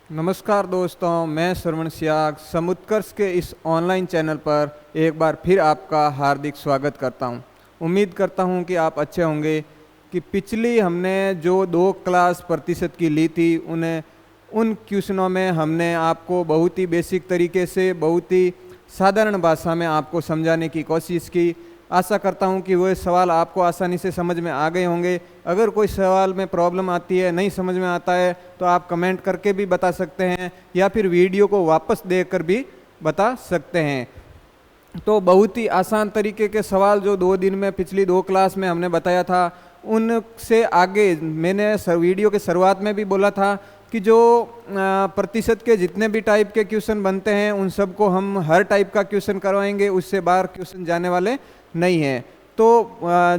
नमस्कार दोस्तों, मैं श्रवण सियाग समुत्कर्ष के इस ऑनलाइन चैनल पर एक बार फिर आपका हार्दिक स्वागत करता हूं। उम्मीद करता हूं कि आप अच्छे होंगे। कि पिछली हमने जो 2 क्लास प्रतिशत की ली थी उन क्वेश्चनों में हमने आपको बहुत ही बेसिक तरीके से, बहुत ही साधारण भाषा में आपको समझाने की कोशिश की। आशा करता हूं कि वह सवाल आपको आसानी से समझ में आ गए होंगे। अगर कोई सवाल में प्रॉब्लम आती है, नहीं समझ में आता है, तो आप कमेंट करके भी बता सकते हैं या फिर वीडियो को वापस देखकर भी बता सकते हैं। तो बहुत ही आसान तरीके के सवाल जो 2 दिन में पिछली 2 क्लास में हमने बताया था, उनसे आगे मैंने वीडियो के शुरुआत में भी बोला था कि जो प्रतिशत के जितने भी टाइप के क्वेश्चन बनते हैं उन सबको हम हर टाइप का क्वेश्चन करवाएंगे, उससे बाहर क्वेश्चन जाने वाले नहीं है। तो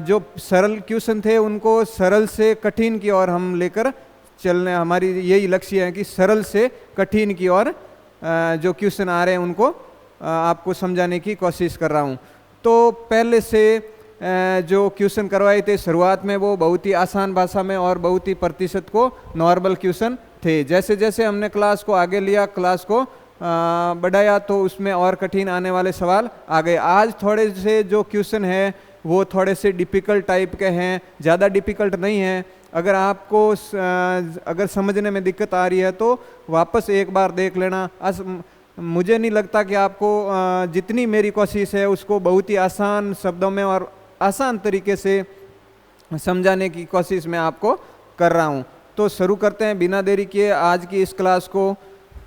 जो सरल क्वेश्चन थे उनको सरल से कठिन की ओर हम लेकर चलने, हमारी यही लक्ष्य है कि सरल से कठिन की ओर जो क्वेश्चन आ रहे हैं उनको आपको समझाने की कोशिश कर रहा हूँ। तो पहले से जो क्वेश्चन करवाए थे शुरुआत में वो बहुत ही आसान भाषा में और बहुत ही प्रतिशत को नॉर्मल क्वेश्चन थे। जैसे जैसे हमने क्लास को आगे लिया, क्लास को बढ़ाया, तो उसमें और कठिन आने वाले सवाल आ गए। आज थोड़े से जो क्वेश्चन है वो थोड़े से डिफ़िकल्ट टाइप के हैं, ज़्यादा डिफ़िकल्ट नहीं है। अगर आपको अगर समझने में दिक्कत आ रही है तो वापस एक बार देख लेना। मुझे नहीं लगता कि आपको जितनी मेरी कोशिश है उसको बहुत ही आसान शब्दों में और आसान तरीके से समझाने की कोशिश मैं आपको कर रहा हूँ। तो शुरू करते हैं बिना देरी किए आज की इस क्लास को।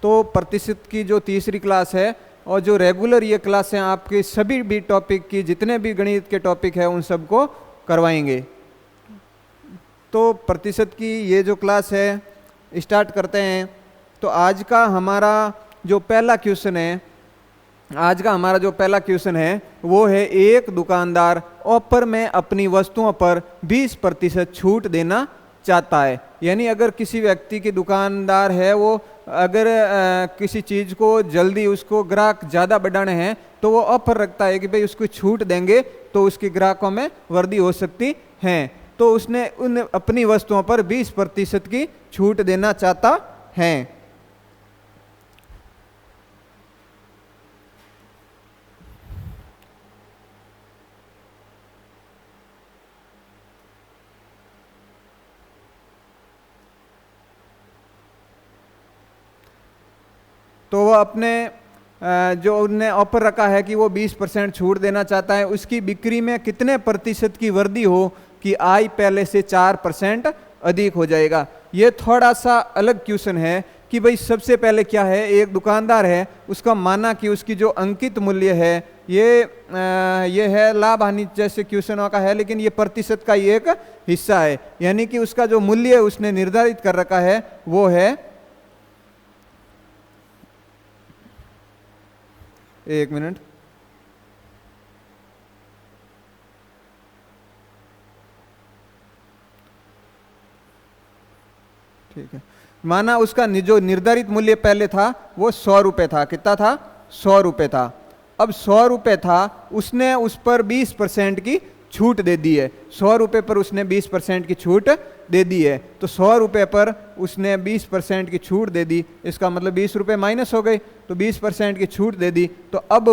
तो प्रतिशत की जो तीसरी क्लास है और जो रेगुलर ये क्लास है आपके सभी भी टॉपिक की, जितने भी गणित के टॉपिक है उन सबको करवाएंगे। तो प्रतिशत की ये जो क्लास है स्टार्ट करते हैं। तो आज का हमारा जो पहला क्वेश्चन है, वो है एक दुकानदार ऑफर में अपनी वस्तुओं पर 20% छूट देना चाहता है। यानी अगर किसी व्यक्ति की दुकानदार है, वो अगर किसी चीज़ को जल्दी उसको ग्राहक ज़्यादा बढ़ाने हैं तो वो ऑफर रखता है कि भाई उसको छूट देंगे तो उसकी ग्राहकों में वृद्धि हो सकती है। तो उसने अपनी वस्तुओं पर 20% की छूट देना चाहता है। तो वो अपने जो उनने ऑफर रखा है कि वो 20% छूट देना चाहता है, उसकी बिक्री में कितने प्रतिशत की वृद्धि हो कि आय पहले से 4% अधिक हो जाएगा। ये थोड़ा सा अलग क्वेश्चन है कि भाई सबसे पहले क्या है, एक दुकानदार है, उसका माना कि उसकी जो अंकित मूल्य है ये है लाभ हानि जैसे क्वेश्चनों का है, लेकिन ये प्रतिशत का ही एक हिस्सा है। यानी कि उसका जो मूल्य उसने निर्धारित कर रखा है वो है, एक मिनट, ठीक है। माना उसका जो निर्धारित मूल्य पहले था वो 100 रुपये था। कितना था? 100 रुपये था। अब 100 रुपये था, उसने उस पर 20% की छूट दे दी है। 100 रुपये पर उसने 20% की छूट दे दी है। तो 100 रुपये पर उसने 20% की छूट दे दी, इसका मतलब 20 रुपये माइनस हो गए। तो 20% की छूट दे दी, तो अब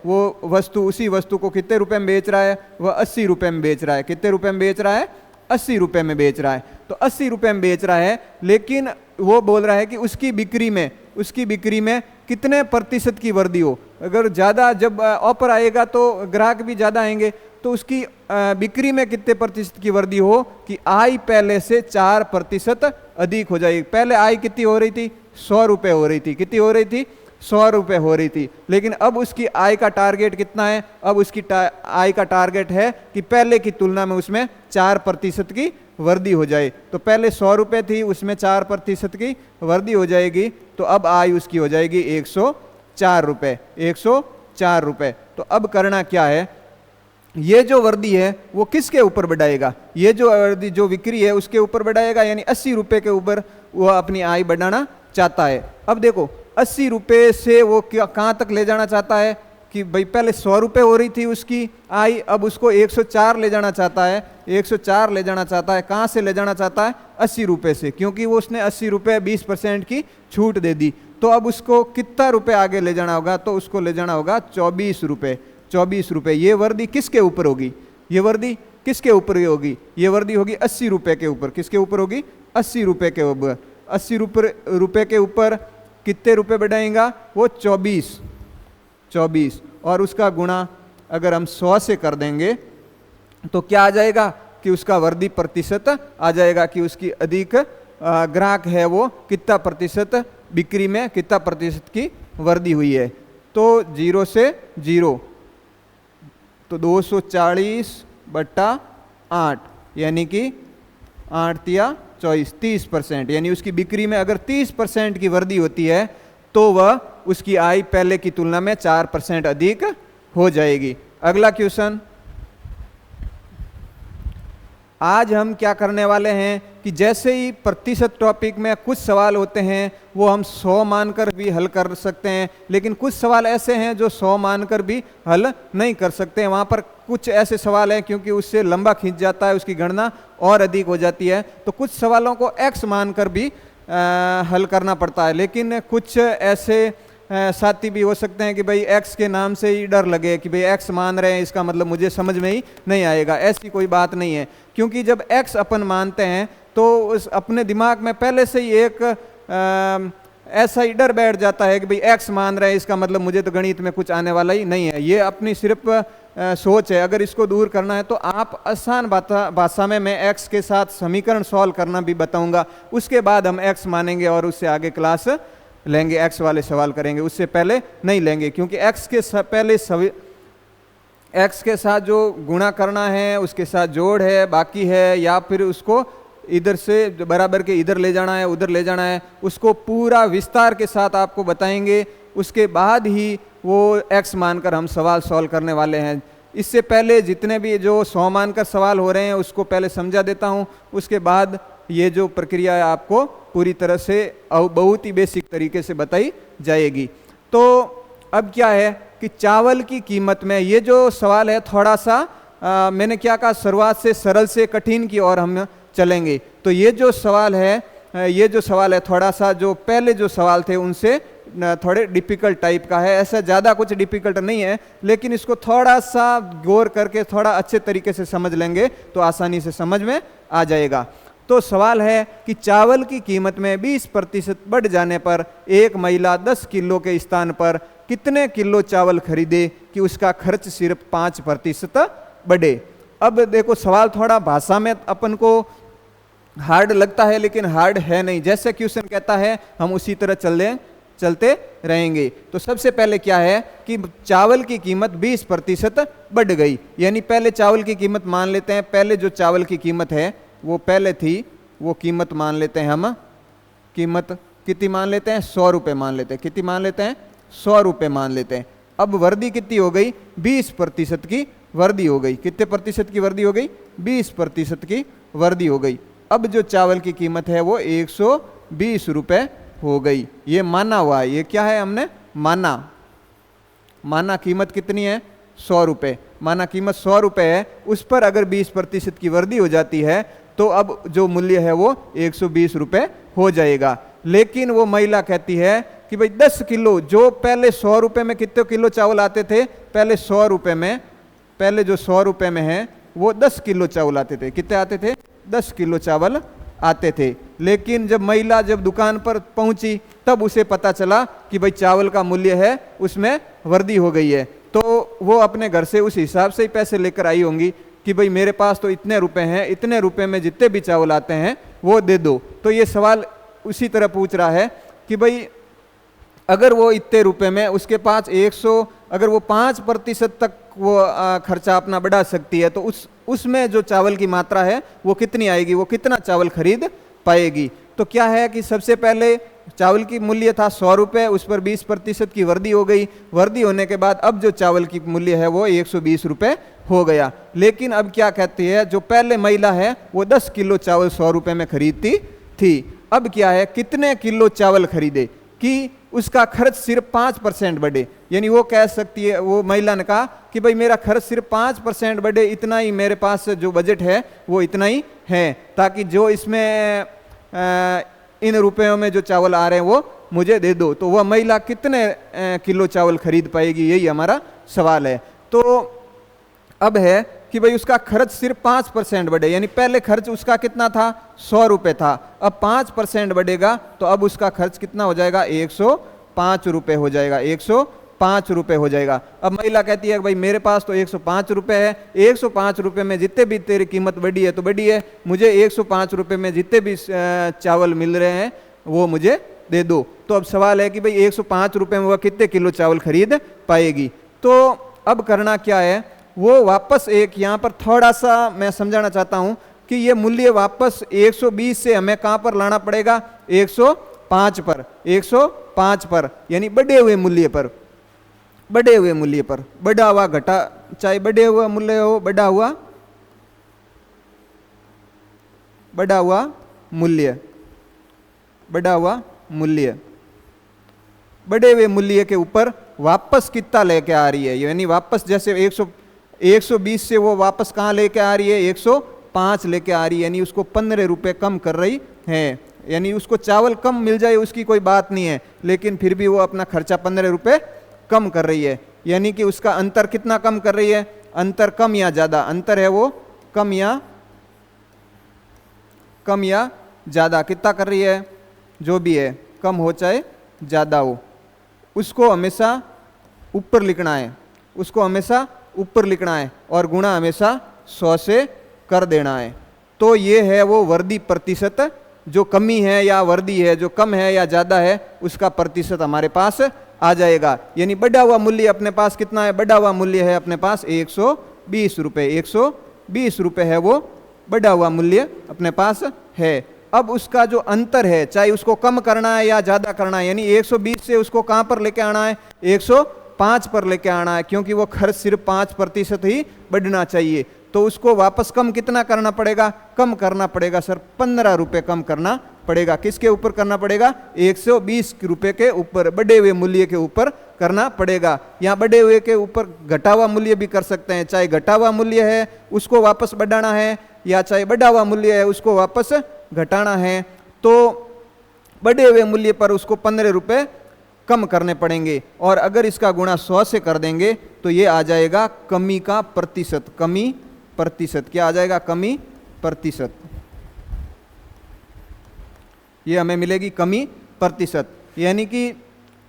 वो वस्तु, उसी वस्तु को कितने रुपए में बेच रहा है? वह 80 रुपये में बेच रहा है। कितने रुपये में बेच रहा है? 80 रुपये में बेच रहा है। तो 80 रुपये में बेच रहा है, लेकिन वो बोल रहा है कि उसकी बिक्री में कितने प्रतिशत की वृद्धि हो। अगर ज़्यादा, जब ऑफर आएगा तो ग्राहक भी ज़्यादा आएंगे, तो उसकी बिक्री में कितने प्रतिशत की वृद्धि हो कि आय पहले से 4% अधिक हो जाएगी। पहले आय कितनी हो रही थी? 100 रुपये हो रही थी। कितनी हो रही थी? 100 रुपये हो रही थी। लेकिन अब उसकी आय का टारगेट कितना है? अब उसकी आय का टारगेट है कि पहले की तुलना में उसमें 4% की वृद्धि हो जाए। तो पहले 100 रुपये थी, उसमें 4% की वृद्धि हो जाएगी, तो अब आय उसकी हो जाएगी 104 रुपये। 104 रुपये। तो अब करना क्या है, ये जो वृद्धि है वो किसके ऊपर बढ़ाएगा? ये जो वृद्धि, जो बिक्री है उसके ऊपर बढ़ाएगा। यानी 80 रुपये के ऊपर वो अपनी आय बढ़ाना चाहता है। अब देखो 80 रुपये से वो कहाँ तक ले जाना चाहता है? कि भाई पहले 100 रुपये हो रही थी उसकी आय, अब उसको 104 ले जाना चाहता है। 104 ले जाना चाहता है, कहाँ से ले जाना चाहता है? 80 रुपये से, क्योंकि वो उसने 80 रुपये 20% की छूट दे दी। तो अब उसको कितना रुपये आगे ले जाना होगा? तो उसको ले जाना होगा 24 रुपये। 24 रुपये। ये वर्दी किसके ऊपर होगी? ये वर्दी किसके ऊपर होगी? ये वर्दी होगी 80 रुपये के ऊपर। किसके ऊपर होगी? 80 रुपये के ऊपर। 80 रुपये के ऊपर कितने रुपये बढ़ाएगा? वो 24। और उसका गुणा अगर हम 100 से कर देंगे तो क्या आ जाएगा कि उसका वर्दी प्रतिशत आ जाएगा, कि उसकी अधिक ग्राहक है वो कितना प्रतिशत बिक्री में कितना प्रतिशत की वर्दी हुई है। तो 0 से 0 तो 240/8 यानी कि 8 या 24, 30%। यानी उसकी बिक्री में अगर 30% की वृद्धि होती है तो वह उसकी आय पहले की तुलना में 4% अधिक हो जाएगी। अगला क्वेश्चन, आज हम क्या करने वाले हैं कि जैसे ही प्रतिशत टॉपिक में कुछ सवाल होते हैं वो हम 100 मानकर भी हल कर सकते हैं, लेकिन कुछ सवाल ऐसे हैं जो 100 मानकर भी हल नहीं कर सकते हैं। वहाँ पर कुछ ऐसे सवाल हैं क्योंकि उससे लंबा खींच जाता है, उसकी गणना और अधिक हो जाती है, तो कुछ सवालों को x मानकर भी हल करना पड़ता है। लेकिन कुछ ऐसे साथी भी हो सकते हैं कि भाई x के नाम से ही डर लगे कि भाई x मान रहे हैं, इसका मतलब मुझे समझ में ही नहीं आएगा। ऐसी कोई बात नहीं है, क्योंकि जब x अपन मानते हैं तो उस अपने दिमाग में पहले से ही एक ऐसा ही डर बैठ जाता है कि भाई x मान रहे हैं, इसका मतलब मुझे तो गणित में कुछ आने वाला ही नहीं है। ये अपनी सिर्फ सोच है। अगर इसको दूर करना है तो आप आसान भाषा में मैं x के साथ समीकरण सॉल्व करना भी बताऊंगा, उसके बाद हम x मानेंगे और उससे आगे क्लास लेंगे, x वाले सवाल करेंगे, उससे पहले नहीं लेंगे। क्योंकि x के पहले x के साथ जो गुणा करना है, उसके साथ जोड़ है, बाकी है, या फिर उसको इधर से बराबर के इधर ले जाना है, उधर ले जाना है, उसको पूरा विस्तार के साथ आपको बताएंगे। उसके बाद ही वो x मानकर हम सवाल सॉल्व करने वाले हैं। इससे पहले जितने भी जो 100 मानकर सवाल हो रहे हैं उसको पहले समझा देता हूं, उसके बाद ये जो प्रक्रिया है आपको पूरी तरह से बहुत ही बेसिक तरीके से बताई जाएगी। तो अब क्या है कि चावल की कीमत में ये जो सवाल है थोड़ा सा मैंने क्या कहा, शुरुआत से सरल से कठिन की ओर हम चलेंगे। तो ये जो सवाल है थोड़ा सा जो पहले जो सवाल थे उनसे थोड़े डिफिकल्ट टाइप का है। ऐसा ज़्यादा कुछ डिफिकल्ट नहीं है, लेकिन इसको थोड़ा सा गौर करके थोड़ा अच्छे तरीके से समझ लेंगे तो आसानी से समझ में आ जाएगा। तो सवाल है कि चावल की कीमत में 20% बढ़ जाने पर एक महिला 10 किलो के स्थान पर कितने किलो चावल खरीदे कि उसका खर्च सिर्फ 5% बढ़े। अब देखो सवाल थोड़ा भाषा में अपन को हार्ड लगता है, लेकिन हार्ड है नहीं। जैसे क्वेश्चन कहता है हम उसी तरह चलते रहेंगे। तो सबसे पहले क्या है कि चावल की कीमत 20% बढ़ गई, यानी पहले चावल की कीमत मान लेते हैं। पहले जो चावल की कीमत है वो पहले थी, वो कीमत मान लेते हैं हम। कीमत कितनी मान लेते हैं? 100 रुपये मान लेते हैं। कितनी मान लेते हैं? 100 रुपये मान लेते हैं। अब वर्दी कितनी हो गई? 20% की वर्दी हो गई। कितने प्रतिशत की वर्दी हो गई? 20% की वर्दी हो गई। अब जो चावल की कीमत है वो 120 रुपये हो गई। ये माना हुआ है। ये क्या है? हमने माना कीमत कितनी है? 100 रुपये। माना कीमत 100 रुपये है, उस पर अगर 20% की वृद्धि हो जाती है तो अब जो मूल्य है वो 120 रुपये हो जाएगा। लेकिन वो महिला कहती है कि भाई 10 किलो, जो पहले 100 रुपये में कितने किलो चावल आते थे? पहले 100 रुपये में, पहले जो 100 रुपये में है वो 10 किलो चावल आते थे। कितने आते थे? 10 किलो चावल आते थे। लेकिन जब महिला जब दुकान पर पहुंची तब उसे पता चला कि भाई चावल का मूल्य है उसमें वृद्धि हो गई है। तो वो अपने घर से उस हिसाब से ही पैसे लेकर आई होंगी कि भाई मेरे पास तो इतने रुपए हैं, इतने रुपए में जितने भी चावल आते हैं वो दे दो। तो ये सवाल उसी तरह पूछ रहा है कि भाई अगर वो इतने रुपए में उसके पास 100, अगर वो 5% तक वो खर्चा अपना बढ़ा सकती है तो उसमें जो चावल की मात्रा है वो कितनी आएगी, वो कितना चावल खरीद पाएगी। तो क्या है कि सबसे पहले चावल की मूल्य था 100 रुपये, उस पर 20% की वृद्धि हो गई। वृद्धि होने के बाद अब जो चावल की मूल्य है वो 120 रुपये हो गया। लेकिन अब क्या कहती है, जो पहले महिला है वो 10 किलो चावल 100 रुपये में खरीदती थी। अब क्या है, कितने किलो चावल खरीदे कि उसका खर्च सिर्फ 5% बढ़े। यानी वो कह सकती है, वो महिला ने कहा कि भाई मेरा खर्च सिर्फ 5% बढ़े, इतना ही मेरे पास जो बजट है वो इतना ही है, ताकि जो इसमें इन रुपयों में जो चावल आ रहे हैं वो मुझे दे दो। तो वह महिला कितने किलो चावल खरीद पाएगी, यही हमारा सवाल है। तो अब है कि भाई उसका खर्च सिर्फ 5% बढ़े, यानी पहले खर्च उसका कितना था, 100 रुपये था, अब 5% बढ़ेगा तो अब उसका खर्च कितना हो जाएगा, 105 रुपये हो जाएगा, 105 रुपये हो जाएगा। अब महिला कहती है भाई मेरे पास तो 105 रुपये है, 105 रुपये में जितने भी तेरी कीमत बढ़ी है तो बढ़ी है, मुझे 105 रुपये में जितने भी चावल मिल रहे हैं वो मुझे दे दो। तो अब सवाल है कि भाई 105 रुपये में वह कितने किलो चावल खरीद पाएगी। तो अब करना क्या है, वो वापस एक यहाँ पर थोड़ा सा मैं समझाना चाहता हूँ कि ये मूल्य वापस 120 से हमें कहाँ पर लाना पड़ेगा, 105 पर, 105 पर, यानी बढ़े हुए मूल्य पर, बढ़े हुए मूल्य पर, बढ़ा हुआ घटा, चाहे बढ़े हुआ मूल्य हो, बढ़ा हुआ मूल्य, बढ़ा हुआ मूल्य, बढ़े हुए मूल्य के ऊपर वापस कितना लेके आ रही है, यानी वापस जैसे 120 से वो वापस कहाँ लेके आ रही है, 105 लेके आ रही है, यानी उसको 15 रुपये कम कर रही है। यानी उसको चावल कम मिल जाए उसकी कोई बात नहीं है, लेकिन फिर भी वो अपना खर्चा 15 रुपये कम कर रही है, यानी कि उसका अंतर कितना कम कर रही है, अंतर कम या ज़्यादा, अंतर है वो कम या ज़्यादा, कितना कर रही है, जो भी है, कम हो चाहे ज़्यादा हो, उसको हमेशा ऊपर लिखना है, उसको हमेशा ऊपर लिखना है और गुणा हमेशा 100 से कर देना है। तो ये है वो वर्दी प्रतिशत, जो कमी है या वर्दी है, जो कम है या ज़्यादा है, उसका प्रतिशत हमारे पास आ जाएगा। यानी बढ़ा हुआ मूल्य अपने पास कितना है, बढ़ा हुआ मूल्य है अपने पास 120 रुपये, 120 रुपये है वो बढ़ा हुआ मूल्य अपने पास है। अब उसका जो अंतर है, चाहे उसको कम करना है या ज़्यादा करना है, यानी 120 से उसको कहाँ पर लेके आना है, 105 पर लेके आना है, क्योंकि वो खर्च सिर्फ 5% ही बढ़ना चाहिए। तो उसको वापस कम कितना करना पड़ेगा, कम करना पड़ेगा सर 15 रुपये कम करना पड़ेगा। किसके ऊपर करना पड़ेगा, 120 रुपये के ऊपर, बढ़े हुए मूल्य के ऊपर करना पड़ेगा। यहाँ बढ़े हुए के ऊपर घटा हुआ मूल्य भी कर सकते हैं, चाहे घटा हुआ मूल्य है उसको वापस बढ़ाना है, या चाहे बढ़ा हुआ मूल्य है उसको वापस घटाना है। तो बढ़े हुए मूल्य पर उसको 15 रुपये कम करने पड़ेंगे, और अगर इसका गुणा 100 से कर देंगे तो ये आ जाएगा कमी का प्रतिशत, कमी प्रतिशत, क्या आ जाएगा, कमी प्रतिशत, ये हमें मिलेगी कमी प्रतिशत। यानी कि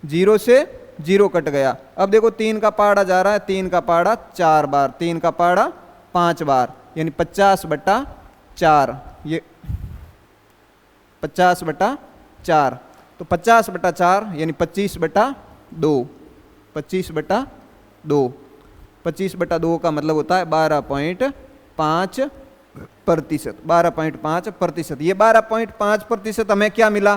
0 से 0 कट गया। अब देखो 3 का पहाड़ा जा रहा है, 3 का पहाड़ा 4 बार, 3 का पहाड़ा 5 बार, यानी 50/4, ये 50/4, तो 50/4 यानी 25/2, 25/2, 25/2 का मतलब होता है 12.5%, 12.5%। ये 12.5% हमें क्या मिला,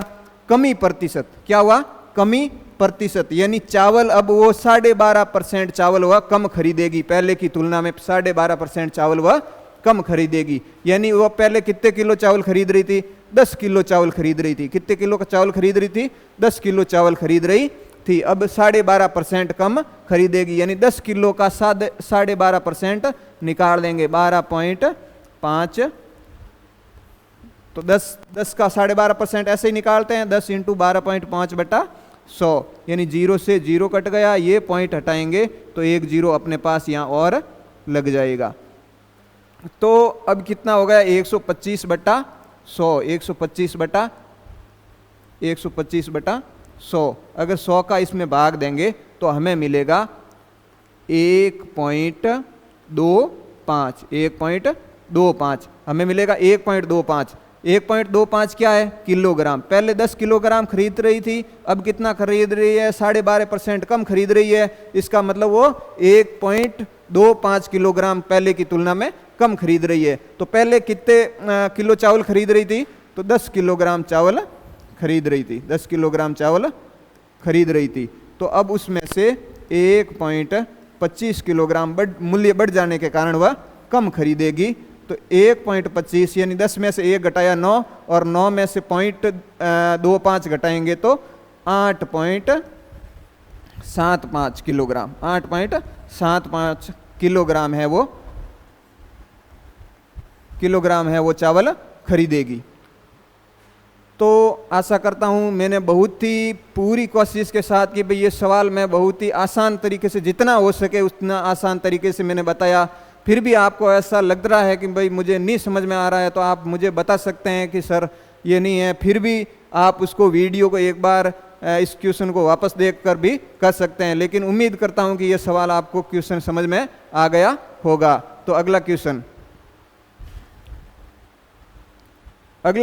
कमी प्रतिशत, क्या हुआ, कमी प्रतिशत। यानी चावल अब वो 12.5% चावल वह कम खरीदेगी, पहले की तुलना में 12.5% चावल वह कम खरीदेगी। यानी वो पहले कितने किलो चावल खरीद रही थी, 10 किलो चावल खरीद रही थी, कितने किलो का चावल खरीद रही थी, 10 किलो चावल खरीद रही थी, अब 12.5% कम खरीदेगी, यानी 10 किलो का 12.5% निकाल देंगे, 12.5, तो 10 का 12.5% ऐसे ही निकालते हैं, 10 × 12.5/100, यानी 0 से 0 कट गया, ये पॉइंट हटाएंगे तो एक 0 अपने पास यहाँ और लग जाएगा। तो अब कितना हो गया, 125/100, 125/100। अगर 100 का इसमें भाग देंगे तो हमें मिलेगा 1.25, 1.25 हमें मिलेगा, 1.25। 1.25 क्या है, किलोग्राम। पहले 10 किलोग्राम खरीद रही थी, अब कितना खरीद रही है, 12.5% कम खरीद रही है। इसका मतलब वो 1.25 किलोग्राम पहले की तुलना में कम खरीद रही है। तो पहले कितने किलो चावल खरीद रही थी, तो 10 किलोग्राम चावल खरीद रही थी, 10 किलोग्राम चावल खरीद रही थी। तो अब उसमें से 1.25 किलोग्राम मूल्य बढ़ जाने के कारण वह कम खरीदेगी। तो 1.25 यानी 10 में से 1 घटाया 9, और 9 में से 0.25 घटाएंगे तो 8.75 किलोग्राम, 8.75 किलोग्राम है वो चावल खरीदेगी। तो आशा करता हूँ मैंने बहुत ही पूरी कोशिश के साथ कि भाई ये सवाल मैं बहुत ही आसान तरीके से, जितना हो सके उतना आसान तरीके से मैंने बताया। फिर भी आपको ऐसा लग रहा है कि भाई मुझे नहीं समझ में आ रहा है, तो आप मुझे बता सकते हैं कि सर ये नहीं है। फिर भी आप उसको वीडियो को एक बार इस क्वेश्चन को वापस देखकर भी कर सकते हैं। लेकिन उम्मीद करता हूं कि यह सवाल आपको क्वेश्चन समझ में आ गया होगा। तो अगला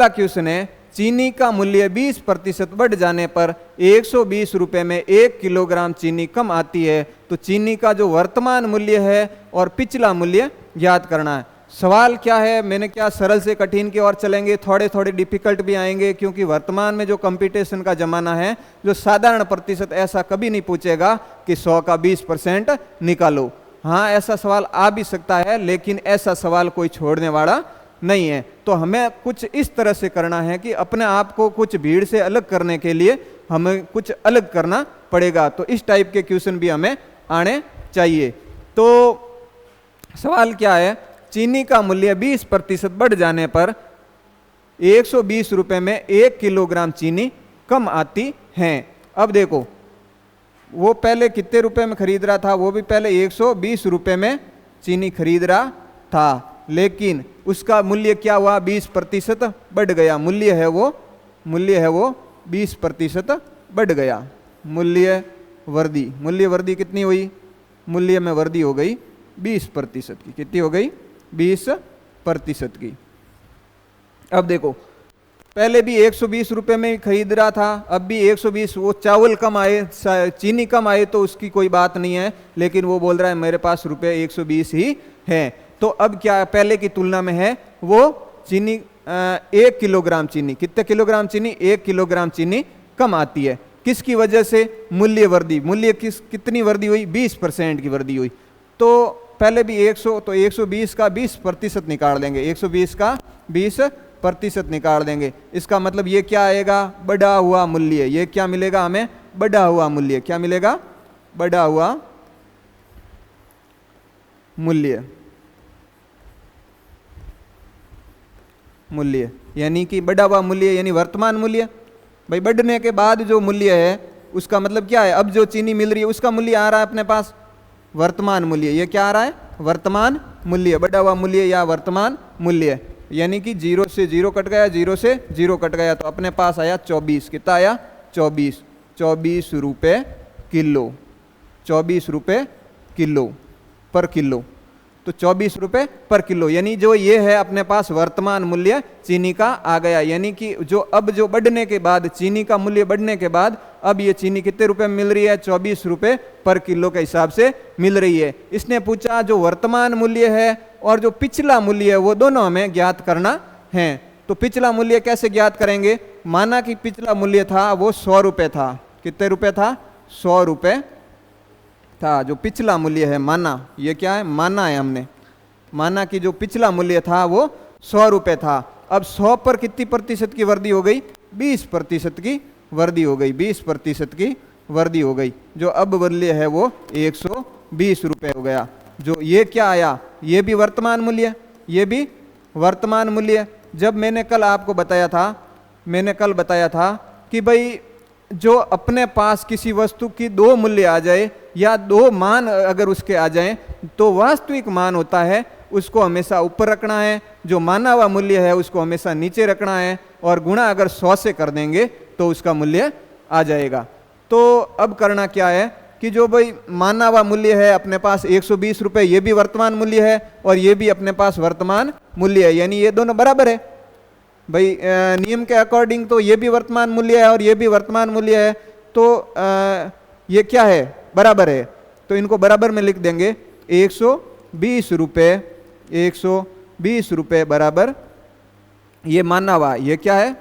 क्वेश्चन है, चीनी का मूल्य 20% बढ़ जाने पर 120 रुपये में 1 किलोग्राम चीनी कम आती है। तो चीनी का जो वर्तमान मूल्य है और पिछला मूल्य ज्ञात करना है। सवाल क्या है, मैंने क्या सरल से कठिन की ओर चलेंगे, थोड़े थोड़े डिफिकल्ट भी आएंगे, क्योंकि वर्तमान में जो कंपटीशन का जमाना है, जो साधारण प्रतिशत ऐसा कभी नहीं पूछेगा कि 100 का 20% निकालो। हाँ, ऐसा सवाल आ भी सकता है, लेकिन ऐसा सवाल कोई छोड़ने वाला नहीं है। तो हमें कुछ इस तरह से करना है कि अपने आप को कुछ भीड़ से अलग करने के लिए हमें कुछ अलग करना पड़ेगा। तो इस टाइप के क्वेश्चन भी हमें आने चाहिए। तो सवाल क्या है, चीनी का मूल्य 20% बढ़ जाने पर 120 रुपये में 1 किलोग्राम चीनी कम आती है। अब देखो, वो पहले कितने रुपए में खरीद रहा था, वो भी पहले 120 रुपये में चीनी खरीद रहा था, लेकिन उसका मूल्य क्या हुआ, 20% बढ़ गया। मूल्य है वो 20% बढ़ गया। मूल्य वर्दी कितनी हुई, मूल्य में वृद्धि हो गई 20% की। कितनी हो गई, 20% की। अब देखो, पहले भी 120 रुपये में खरीद रहा था, अब भी 120। वो चावल कम आए, चीनी कम आए तो उसकी कोई बात नहीं है, लेकिन वो बोल रहा है मेरे पास रुपये 120 ही है। तो अब क्या पहले की तुलना में है, वो चीनी 1 किलोग्राम चीनी, कितने किलोग्राम चीनी, 1 किलोग्राम चीनी कम आती है। किसकी वजह से, मूल्य वृद्धि। मूल्य कितनी वृद्धि हुई, 20% की वृद्धि हुई। तो पहले भी 100, तो 120 का 20% निकाल देंगे, 120 का 20% निकाल देंगे। इसका मतलब ये क्या आएगा, बढ़ा हुआ मूल्य। ये क्या मिलेगा हमें, बढ़ा हुआ मूल्य। क्या मिलेगा, बढ़ा हुआ मूल्य। यानी कि बढ़ा हुआ मूल्य यानी वर्तमान मूल्य। भाई बढ़ने के बाद जो मूल्य है उसका मतलब क्या है, अब जो चीनी मिल रही है उसका मूल्य आ रहा है अपने पास वर्तमान मूल्य। ये क्या आ रहा है, वर्तमान मूल्य। बढ़ा हुआ मूल्य या वर्तमान मूल्य, यानी कि 0 से 0 कट गया, 0 से 0 कट गया, तो अपने पास आया 24। कितना आया, 24 रुपये किलो, 24 रुपये किलो पर किलो। तो 24 रुपये पर किलो, यानी जो ये है अपने पास वर्तमान मूल्य चीनी का आ गया। यानी कि जो बढ़ने के बाद, चीनी का मूल्य बढ़ने के बाद अब ये चीनी कितने रुपए में मिल रही है, 24 रुपये पर किलो के हिसाब से मिल रही है। इसने पूछा जो वर्तमान मूल्य है और जो पिछला मूल्य है वो दोनों हमें ज्ञात करना है। तो पिछला मूल्य कैसे ज्ञात करेंगे, माना कि पिछला मूल्य था वो 100 रुपये था। कितने रुपये था, 100 रुपये था जो पिछला मूल्य है। माना, ये क्या है, माना है हमने, माना कि जो पिछला मूल्य था वो 100 रुपये था। अब 100 पर कितनी प्रतिशत की वृद्धि हो गई, 20% की वृद्धि हो गई, 20% की वृद्धि हो गई। जो अब मूल्य है वो 120 रुपये हो गया। जो ये क्या आया, ये भी वर्तमान मूल्य, ये भी वर्तमान मूल्य। जब मैंने कल आपको बताया था कि भाई जो अपने पास किसी वस्तु की 2 मूल्य आ जाए या 2 मान अगर उसके आ जाएं, तो वास्तविक मान होता है उसको हमेशा ऊपर रखना है, जो माना हुआ मूल्य है उसको हमेशा नीचे रखना है, और गुणा अगर 100 से कर देंगे तो उसका मूल्य आ जाएगा। तो अब करना क्या है कि जो भाई माना हुआ मूल्य है अपने पास 120 रुपये, ये भी वर्तमान मूल्य है और ये भी अपने पास वर्तमान मूल्य है, यानी ये दोनों बराबर है। भाई नियम के अकॉर्डिंग तो ये भी वर्तमान मूल्य है और ये भी वर्तमान मूल्य है, तो ये क्या है, बराबर है। तो इनको बराबर में लिख देंगे, 120 रुपये बराबर ये माना हुआ, ये क्या है,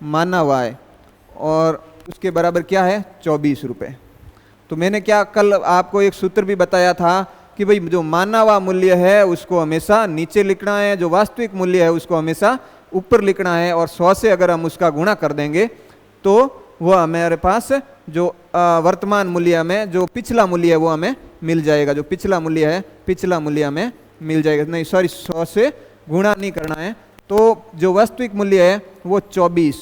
माना हुआ है, और उसके बराबर क्या है, 24 रुपये। तो मैंने क्या कल आपको एक सूत्र भी बताया था कि भाई जो माना हुआ मूल्य है उसको हमेशा नीचे लिखना है, जो वास्तविक मूल्य है उसको हमेशा ऊपर लिखना है, और 100 से अगर हम उसका गुणा कर देंगे तो वह हमारे पास जो वर्तमान मूल्य में जो पिछला मूल्य है वो हमें मिल जाएगा। जो पिछला मूल्य है, पिछला मूल्य हमें मिल जाएगा। नहीं सॉरी, 100 से गुणा नहीं करना है। तो जो वास्तविक मूल्य है वो 24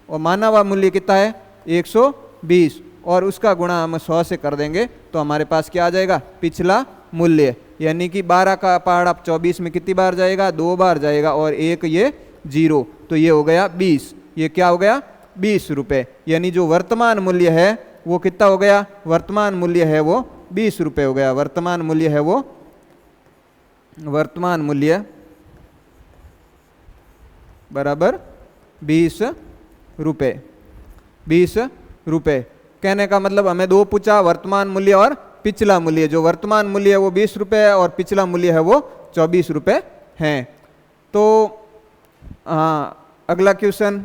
और माना हुआ मूल्य कितना है 120 और उसका गुणा हम 100 से कर देंगे तो हमारे पास क्या आ जाएगा, पिछला मूल्य। यानी कि 12 का पहाड़ आप 24 में कितनी बार जाएगा, 2 बार जाएगा और एक ये 0, तो ये हो गया 20। ये क्या हो गया 20 रुपये। यानी जो वर्तमान मूल्य है वो कितना हो गया, वर्तमान मूल्य है वो 20 रुपये हो गया। वर्तमान मूल्य है वो, वर्तमान मूल्य बराबर 20 रुपये। 20 रुपये कहने का मतलब हमें दो पूछा, वर्तमान मूल्य और पिछला मूल्य। जो वर्तमान मूल्य है वो 20 रुपये है और पिछला मूल्य है वो 24 रुपये है। तो हाँ, अगला क्वेश्चन,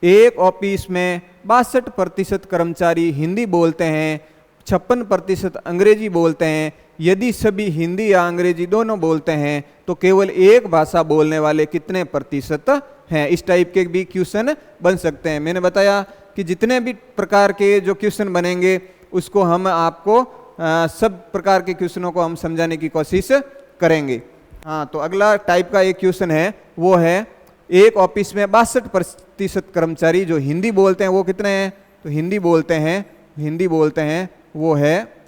एक ऑफिस में 62% कर्मचारी हिंदी बोलते हैं, 56% अंग्रेजी बोलते हैं। यदि सभी हिंदी या अंग्रेजी दोनों बोलते हैं तो केवल एक भाषा बोलने वाले कितने प्रतिशत हैं। इस टाइप के भी क्वेश्चन बन सकते हैं। मैंने बताया कि जितने भी प्रकार के जो क्वेश्चन बनेंगे उसको हम आपको सब प्रकार के क्वेश्चनों को हम समझाने की कोशिश करेंगे। हाँ, तो अगला टाइप का एक क्वेश्चन है वो है, एक ऑफिस में 62% कर्मचारी जो हिंदी बोलते हैं वो कितने हैं, तो हिंदी बोलते हैं वो है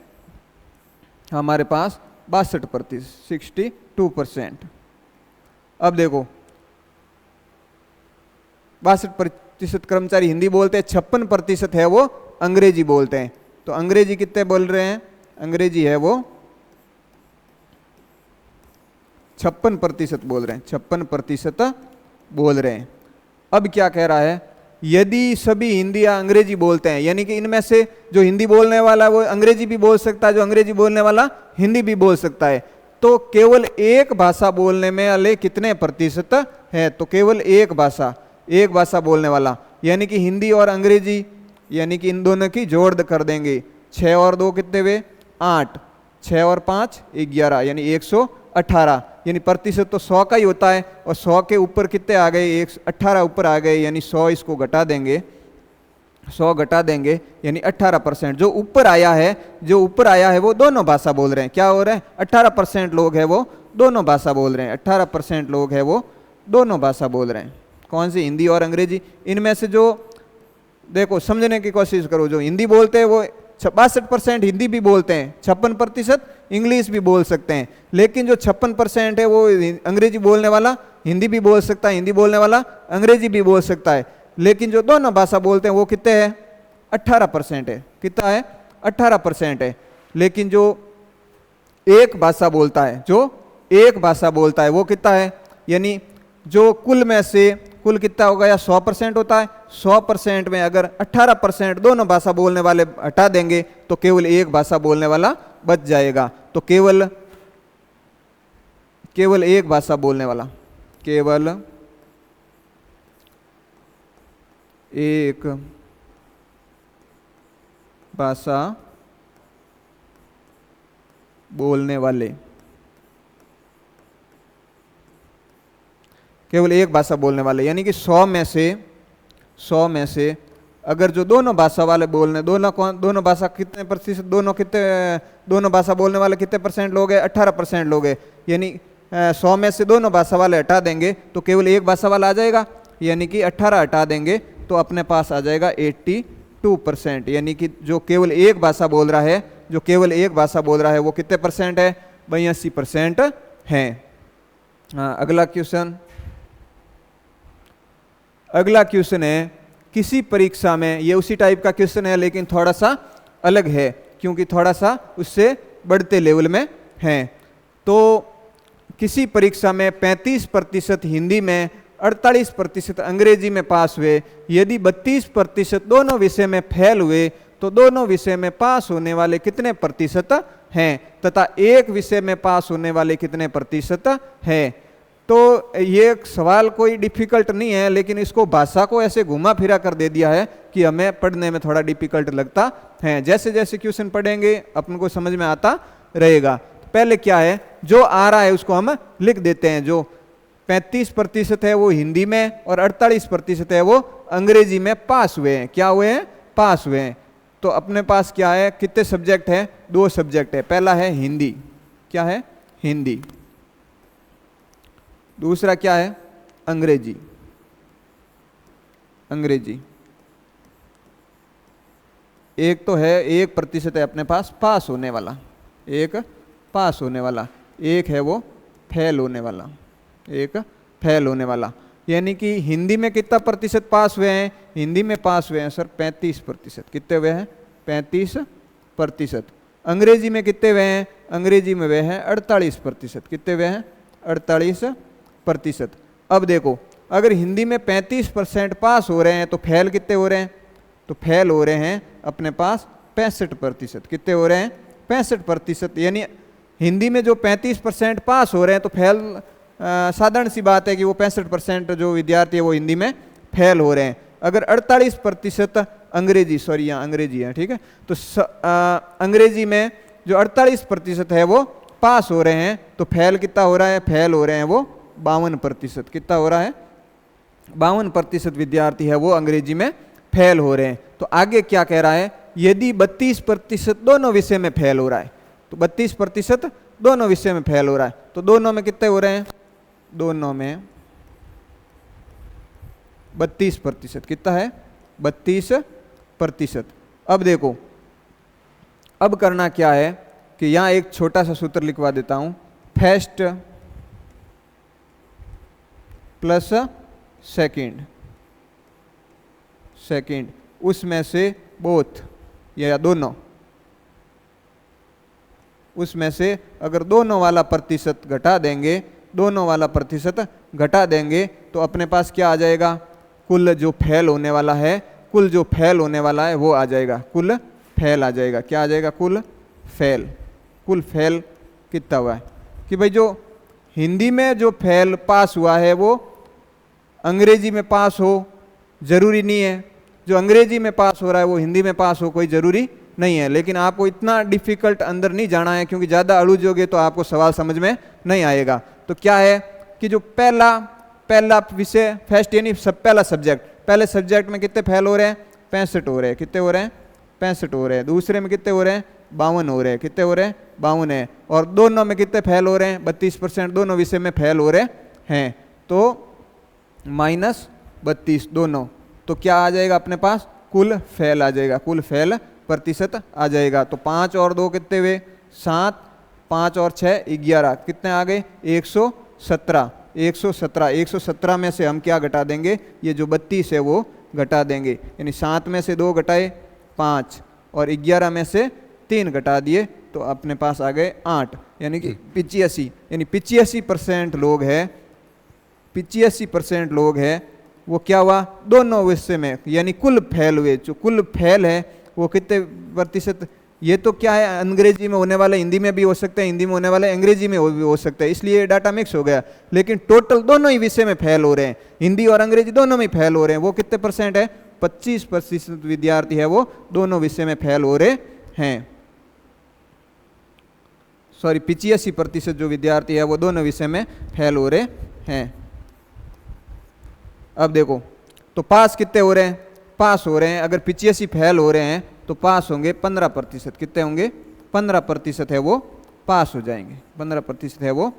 हमारे पास 62%, 62%। अब देखो 62% कर्मचारी हिंदी बोलते हैं, 56% है वो अंग्रेजी बोलते हैं। तो अंग्रेजी कितने बोल रहे हैं, अंग्रेजी है वो 56% बोल रहे हैं, 56% बोल रहे हैं। अब क्या कह रहा है, यदि सभी हिंदी या अंग्रेजी बोलते हैं, यानी कि इनमें से जो हिंदी बोलने वाला है वो अंग्रेजी भी बोल सकता है, जो अंग्रेजी बोलने वाला हिंदी भी बोल सकता है, तो केवल एक भाषा बोलने में वाले कितने प्रतिशत है। तो केवल एक भाषा बोलने वाला, यानी कि हिंदी और अंग्रेजी, यानी कि इन दोनों की जोड़ कर देंगे। 6 और 2 कितने हुए 8, 6 और 5 11, यानी 118। यानी प्रतिशत तो 100 का ही होता है और 100 के ऊपर कितने आ गए, 118 ऊपर आ गए, यानी 100 इसको घटा देंगे, 100 घटा देंगे यानी 18%। जो ऊपर आया है वो दोनों भाषा बोल रहे हैं। क्या हो रहा है, 18% लोग हैं वो दोनों भाषा बोल रहे हैं, 18% लोग हैं वो दोनों भाषा बोल रहे हैं। कौन सी, हिंदी और अंग्रेजी। इनमें से जो देखो समझने की कोशिश करो, जो हिंदी बोलते हैं वो 62% हिंदी भी बोलते हैं, 56% इंग्लिश भी बोल सकते हैं। लेकिन जो 56% है वो अंग्रेजी बोलने वाला हिंदी भी बोल सकता है, हिंदी बोलने वाला अंग्रेजी भी बोल सकता है। लेकिन जो दोनों भाषा बोलते हैं वो कितने हैं, 18% है। कितना है, 18% है। लेकिन जो एक भाषा बोलता है वो कितना है, यानी जो कुल में से कुल कितना हो गया 100% होता है। 100% में अगर 18% दोनों भाषा बोलने वाले हटा देंगे तो केवल एक भाषा बोलने वाला बच जाएगा। तो केवल एक भाषा बोलने वाला, केवल एक भाषा बोलने वाले, केवल एक भाषा बोलने वाले, यानी कि 100 में से अगर जो दोनों भाषा वाले बोलने, दोनों भाषा कितने प्रतिशत, दोनों भाषा बोलने वाले कितने परसेंट लोग हैं, 18% लोग हैं। यानी 100 में से दोनों भाषा वाले हटा देंगे तो केवल एक भाषा वाला आ जाएगा, यानी कि 18 हटा देंगे तो अपने पास आ जाएगा 82%। यानी कि जो केवल एक भाषा बोल रहा है, वो कितने परसेंट है, 82% है। हाँ, अगला क्वेश्चन है, किसी परीक्षा में, ये उसी टाइप का क्वेश्चन है लेकिन थोड़ा सा अलग है क्योंकि थोड़ा सा उससे बढ़ते लेवल में है। तो किसी परीक्षा में 35% हिंदी में, 48% अंग्रेजी में पास हुए। यदि 32% दोनों विषय में फेल हुए तो दोनों विषय में पास होने वाले कितने प्रतिशत हैं, तथा एक विषय में पास होने वाले कितने प्रतिशत हैं। तो ये सवाल कोई डिफिकल्ट नहीं है, लेकिन इसको भाषा को ऐसे घुमा फिरा कर दे दिया है कि हमें पढ़ने में थोड़ा डिफिकल्ट लगता है। जैसे जैसे क्वेश्चन पढ़ेंगे अपन को समझ में आता रहेगा। पहले क्या है, जो आ रहा है उसको हम लिख देते हैं। जो 35% है वो हिंदी में और 48% है वो अंग्रेजी में पास हुए हैं। क्या हुए हैं? पास हुए हैं। तो अपने पास क्या है, कितने सब्जेक्ट हैं? 2 सब्जेक्ट है। पहला है हिंदी, क्या है? हिंदी। दूसरा क्या है? अंग्रेजी। अंग्रेजी एक तो है 1% है अपने पास पास होने वाला, एक पास होने वाला, एक है वो फेल होने वाला, एक फेल होने वाला। यानी कि हिंदी में कितना प्रतिशत पास हुए हैं? हिंदी में पास हुए हैं सर 35%। कितने हुए हैं? 35%। अंग्रेजी में कितने हुए हैं? अंग्रेजी में हुए हैं 48%। कितने हुए हैं? 48%। अब देखो, अगर हिंदी में 35% पास हो रहे हैं तो फेल कितने हो रहे हैं? तो फेल हो रहे हैं अपने पास 65%। कितने हो रहे हैं? 65%। यानी हिंदी में जो 35% पास हो रहे हैं तो फेल, साधारण सी बात है कि वो 65% जो विद्यार्थी है वो हिंदी में फेल हो रहे हैं। अगर 48% अंग्रेजी, सॉरी यहाँ अंग्रेजी है, ठीक है, तो अंग्रेजी में जो 48% है वो पास हो रहे हैं तो फेल कितना हो रहा है? फेल हो रहे हैं वो 52%। कितना हो रहा है? 52% विद्यार्थी है वो अंग्रेजी में फेल हो रहे हैं। तो आगे क्या कह रहा है? यदि 32% दोनों विषय में फेल हो रहा है, तो 32% दोनों विषय में फेल हो रहा है, तो दोनों में कितने हो रहे हैं? दोनों में 32%। कितना है? 32%। अब देखो, अब करना क्या है कि यहां एक छोटा सा सूत्र लिखवा देता हूं, फर्स्ट प्लस सेकंड, सेकंड उसमें से बोथ या दोनों, उसमें से अगर दोनों वाला प्रतिशत घटा देंगे, दोनों वाला प्रतिशत घटा देंगे तो अपने पास क्या आ जाएगा? कुल जो फेल होने वाला है, कुल जो फेल होने वाला है वो आ जाएगा, कुल फेल आ जाएगा। क्या आ जाएगा? कुल फेल। कुल फेल कितना हुआ है कि भाई जो हिंदी में जो फेल पास हुआ है वो अंग्रेजी में पास हो जरूरी नहीं है, जो अंग्रेजी में पास हो रहा है वो हिंदी में पास हो कोई जरूरी नहीं है। लेकिन आपको इतना डिफिकल्ट अंदर नहीं जाना है, क्योंकि ज़्यादा अड़ुझोगे तो आपको सवाल समझ में नहीं आएगा। तो क्या है कि जो पहला विषय फर्स्ट, यानी सब पहला सब्जेक्ट, पहले सब्जेक्ट में कितने फेल हो रहे हैं? 65 हो रहे हैं। कितने हो रहे हैं? 65 हो रहे हैं। दूसरे में कितने हो रहे हैं? 52 हो रहे हैं। कितने हो रहे हैं? 52 है। और दोनों में कितने फेल हो रहे हैं? 32%। दोनों विषय में फेल हो रहे हैं, तो -32 दोनों। तो क्या आ जाएगा अपने पास? कुल फेल आ जाएगा, कुल फेल प्रतिशत आ जाएगा। तो 5 और 2 कितने हुए? 7, 5 और 6 11। कितने आ गए? 117। 117 में से हम क्या घटा देंगे? ये जो 32 है वो घटा देंगे। यानी 7 में से 2 घटाए 5 और 11 में से 3 घटा दिए तो अपने पास आ गए 8, यानी कि 85। यानी 85% लोग हैं, 85% लोग हैं वो क्या हुआ? दोनों विषय में, यानी कुल फेल हुए। जो कुल फेल है वो कितने प्रतिशत? ये तो क्या है, अंग्रेजी में होने वाला हिंदी में भी हो सकता है, हिंदी में होने वाला अंग्रेजी में भी हो सकता है, इसलिए डाटा मिक्स हो गया। लेकिन टोटल दोनों ही विषय में फेल हो रहे हैं, हिंदी और अंग्रेजी दोनों में फेल हो रहे हैं। वो कितने परसेंट है? 25% विद्यार्थी है वो दोनों विषय में फेल हो रहे हैं। सॉरी, 85% जो विद्यार्थी है वो दोनों विषय में फेल हो रहे हैं। अब देखो, तो पास कितने हो रहे हैं? पास हो रहे हैं, अगर 85 फेल हो रहे हैं तो पास होंगे 15%। कितने होंगे? 15% है वो पास हो जाएंगे, 15% है वो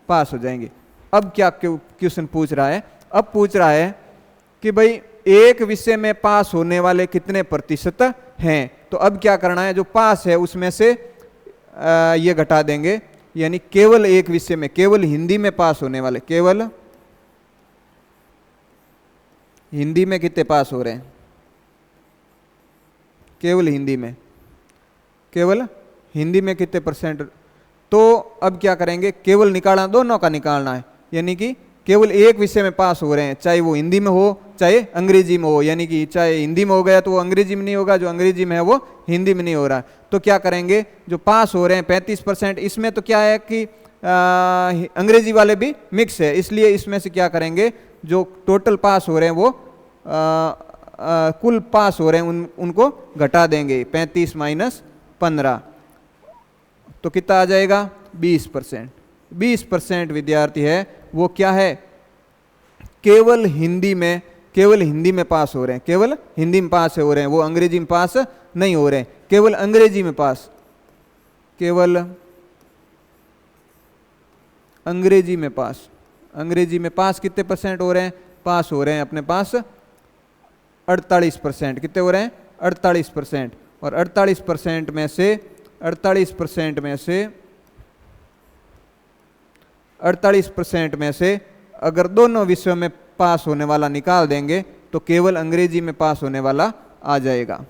पास हो जाएंगे। अब क्या क्वेश्चन पूछ रहा है? अब पूछ रहा है कि भाई एक विषय में पास होने वाले कितने प्रतिशत हैं। तो अब क्या करना है? जो पास है उसमें से ये घटा देंगे, यानी केवल एक विषय में, केवल हिंदी में पास होने वाले, केवल हिंदी में कितने पास हो रहे हैं? केवल हिंदी में, केवल हिंदी में कितने परसेंट? तो अब क्या करेंगे? केवल निकालना, दोनों का निकालना है, यानी कि केवल एक विषय में पास हो रहे हैं, चाहे वो हिंदी में हो चाहे अंग्रेजी में हो। यानी कि चाहे हिंदी में हो गया तो वो अंग्रेजी में नहीं होगा, जो अंग्रेजी में है वो हिंदी में नहीं हो रहा। तो क्या करेंगे? जो पास हो रहे हैं 35%, इसमें तो क्या है कि अंग्रेजी वाले भी मिक्स है, इसलिए इसमें से क्या करेंगे? जो टोटल पास हो रहे हैं वो कुल पास हो रहे हैं उनको घटा देंगे। 35 - 15 तो कितना आ जाएगा? 20%। 20% विद्यार्थी है वो क्या है? केवल हिंदी में पास हो रहे हैं, केवल हिंदी में पास हो रहे हैं, वो अंग्रेजी में पास नहीं हो रहे हैं, केवल अंग्रेजी में पास, केवल अंग्रेजी में पास। अंग्रेजी में पास कितने परसेंट हो रहे हैं? पास हो रहे हैं अपने पास 48%। कितने हो रहे हैं? 48%। और 48% में से 48% में से अगर दोनों विषयों में पास होने वाला निकाल देंगे तो केवल अंग्रेजी में पास होने वाला आ जाएगा।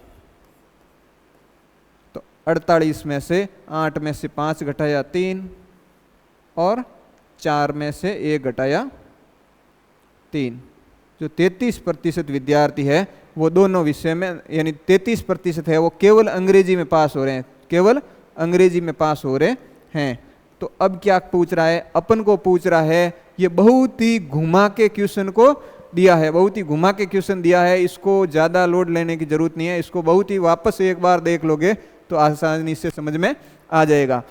तो 48 में से 8 में से 5 घटाया 3 और 4 में से 1 घटाया 3, जो 33% विद्यार्थी है वो दोनों विषय में, यानी 33% है वो केवल अंग्रेजी में पास हो रहे हैं, केवल अंग्रेजी में पास हो रहे हैं। तो अब क्या पूछ रहा है? अपन को पूछ रहा है, ये बहुत ही घुमा के क्वेश्चन को दिया है, बहुत ही घुमा के क्वेश्चन दिया है, इसको ज़्यादा लोड लेने की जरूरत नहीं है, इसको बहुत ही वापस एक बार देख लोगे तो आसानी से समझ में आ जाएगा।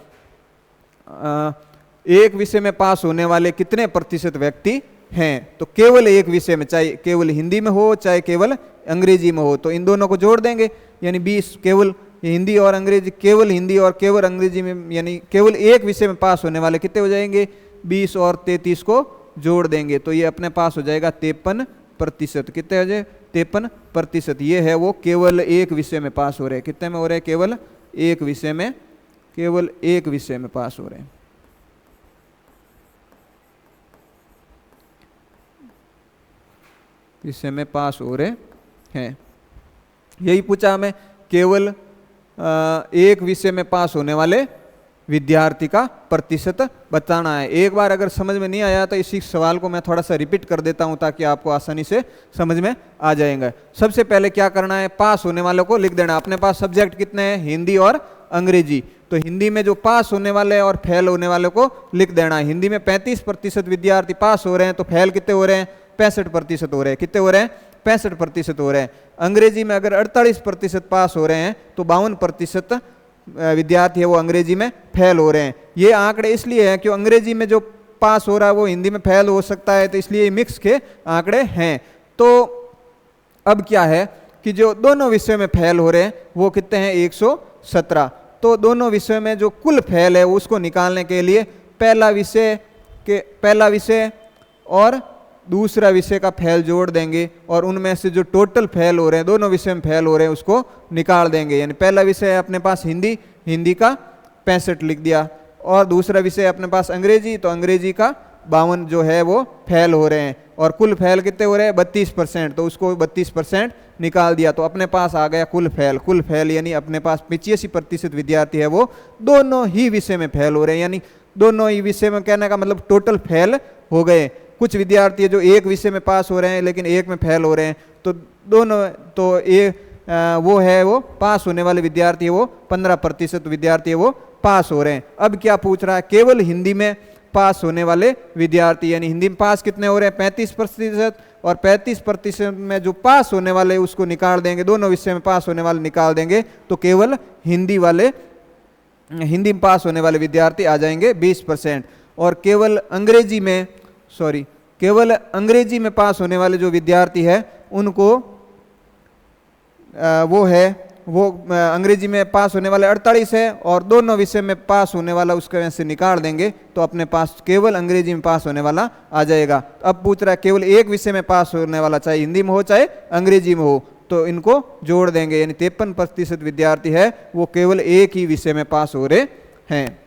एक विषय में पास होने वाले कितने प्रतिशत व्यक्ति हैं? तो केवल एक विषय में, चाहे केवल हिंदी में हो चाहे केवल अंग्रेजी में हो, तो इन दोनों को जोड़ देंगे, यानी 20 केवल हिंदी और अंग्रेजी, केवल हिंदी और केवल अंग्रेजी में, यानी केवल एक विषय में पास होने वाले कितने हो जाएंगे? 20 और 33 को जोड़ देंगे तो ये अपने पास हो जाएगा 53%। कितने हो जाए? 53%। ये है वो केवल एक विषय में पास हो रहे हैं। कितने में हो रहे हैं? केवल एक विषय में, केवल एक विषय में पास हो रहे हैं। विषय में पास हो रहे हैं, यही पूछा हमें। केवल एक विषय में पास होने वाले विद्यार्थी का प्रतिशत बताना है। एक बार अगर समझ में नहीं आया तो इसी सवाल को मैं थोड़ा सा रिपीट कर देता हूं ताकि आपको आसानी से समझ में आ जाएगा। सबसे पहले क्या करना है? पास होने वालों को लिख देना। अपने पास सब्जेक्ट कितने हैं? हिंदी और अंग्रेजी। तो हिंदी में जो पास होने वाले और फेल होने वालों को लिख देना है। हिंदी में 35% विद्यार्थी पास हो रहे हैं, तो फेल कितने हो रहे हैं? 65% हो रहे हैं। कितने हो रहे हैं? 65% हो रहे हैं। अंग्रेजी में अगर 48% पास हो रहे हैं तो 52% विद्यार्थी है वो अंग्रेजी में फेल हो रहे हैं। ये आंकड़े इसलिए हैं कि अंग्रेजी में जो पास हो रहा है वो हिंदी में फेल हो सकता है, तो इसलिए मिक्स के आंकड़े हैं। तो अब क्या है कि जो दोनों विषय में फेल हो रहे हैं वो कितने हैं? 117। तो दोनों विषय में जो कुल फेल है उसको निकालने के लिए पहला विषय और दूसरा विषय का फेल जोड़ देंगे और उनमें से जो टोटल फेल हो रहे हैं, दोनों विषय में फेल हो रहे हैं, उसको निकाल देंगे। यानी पहला विषय है अपने पास हिंदी, हिंदी का 65 लिख दिया, और दूसरा विषय अपने पास अंग्रेजी, तो अंग्रेजी का 52 जो है वो फेल हो रहे हैं। और कुल फेल कितने हो रहे हैं? 32%, तो उसको 32% निकाल दिया तो अपने पास आ गया कुल फेल। कुल फेल यानी अपने पास 85% विद्यार्थी है वो दोनों ही विषय में फेल हो रहे हैं, यानी दोनों ही विषय में, कहने का मतलब टोटल फेल हो गए। कुछ विद्यार्थी है जो एक विषय में पास हो रहे हैं लेकिन एक में फेल हो रहे हैं, तो दोनों, तो वो है वो पास होने वाले विद्यार्थी है वो 15% विद्यार्थी है वो पास हो रहे हैं। अब क्या पूछ रहा है? केवल हिंदी में पास होने वाले विद्यार्थी, यानी हिंदी में पास कितने हो रहे हैं? 35%। और 35% में जो पास होने वाले उसको निकाल देंगे, दोनों विषय में पास होने वाले निकाल देंगे तो केवल हिंदी में पास होने वाले विद्यार्थी आ जाएंगे 20%। और केवल अंग्रेजी में पास होने वाले जो विद्यार्थी है उनको अंग्रेजी में पास होने वाले 48 है, और दोनों विषय में पास होने वाला उसके में से निकाल देंगे तो अपने पास केवल अंग्रेजी में पास होने वाला आ जाएगा। अब पूछ रहा है केवल एक विषय में पास होने वाला, चाहे हिंदी में हो चाहे अंग्रेजी में हो, तो इनको जोड़ देंगे, यानी 53% विद्यार्थी है वो केवल एक ही विषय में पास हो रहे हैं।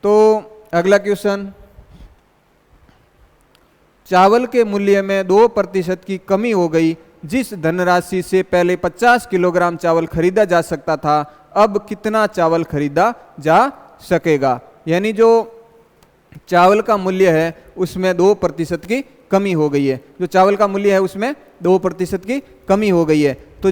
तो अगला क्वेश्चन, चावल के मूल्य में 2% की कमी हो गई। जिस धनराशि से पहले 50 किलोग्राम चावल खरीदा जा सकता था, अब कितना चावल खरीदा जा सकेगा? यानी जो चावल का मूल्य है उसमें 2% की कमी हो गई है। जो चावल का मूल्य है उसमें 2% की कमी हो गई है। तो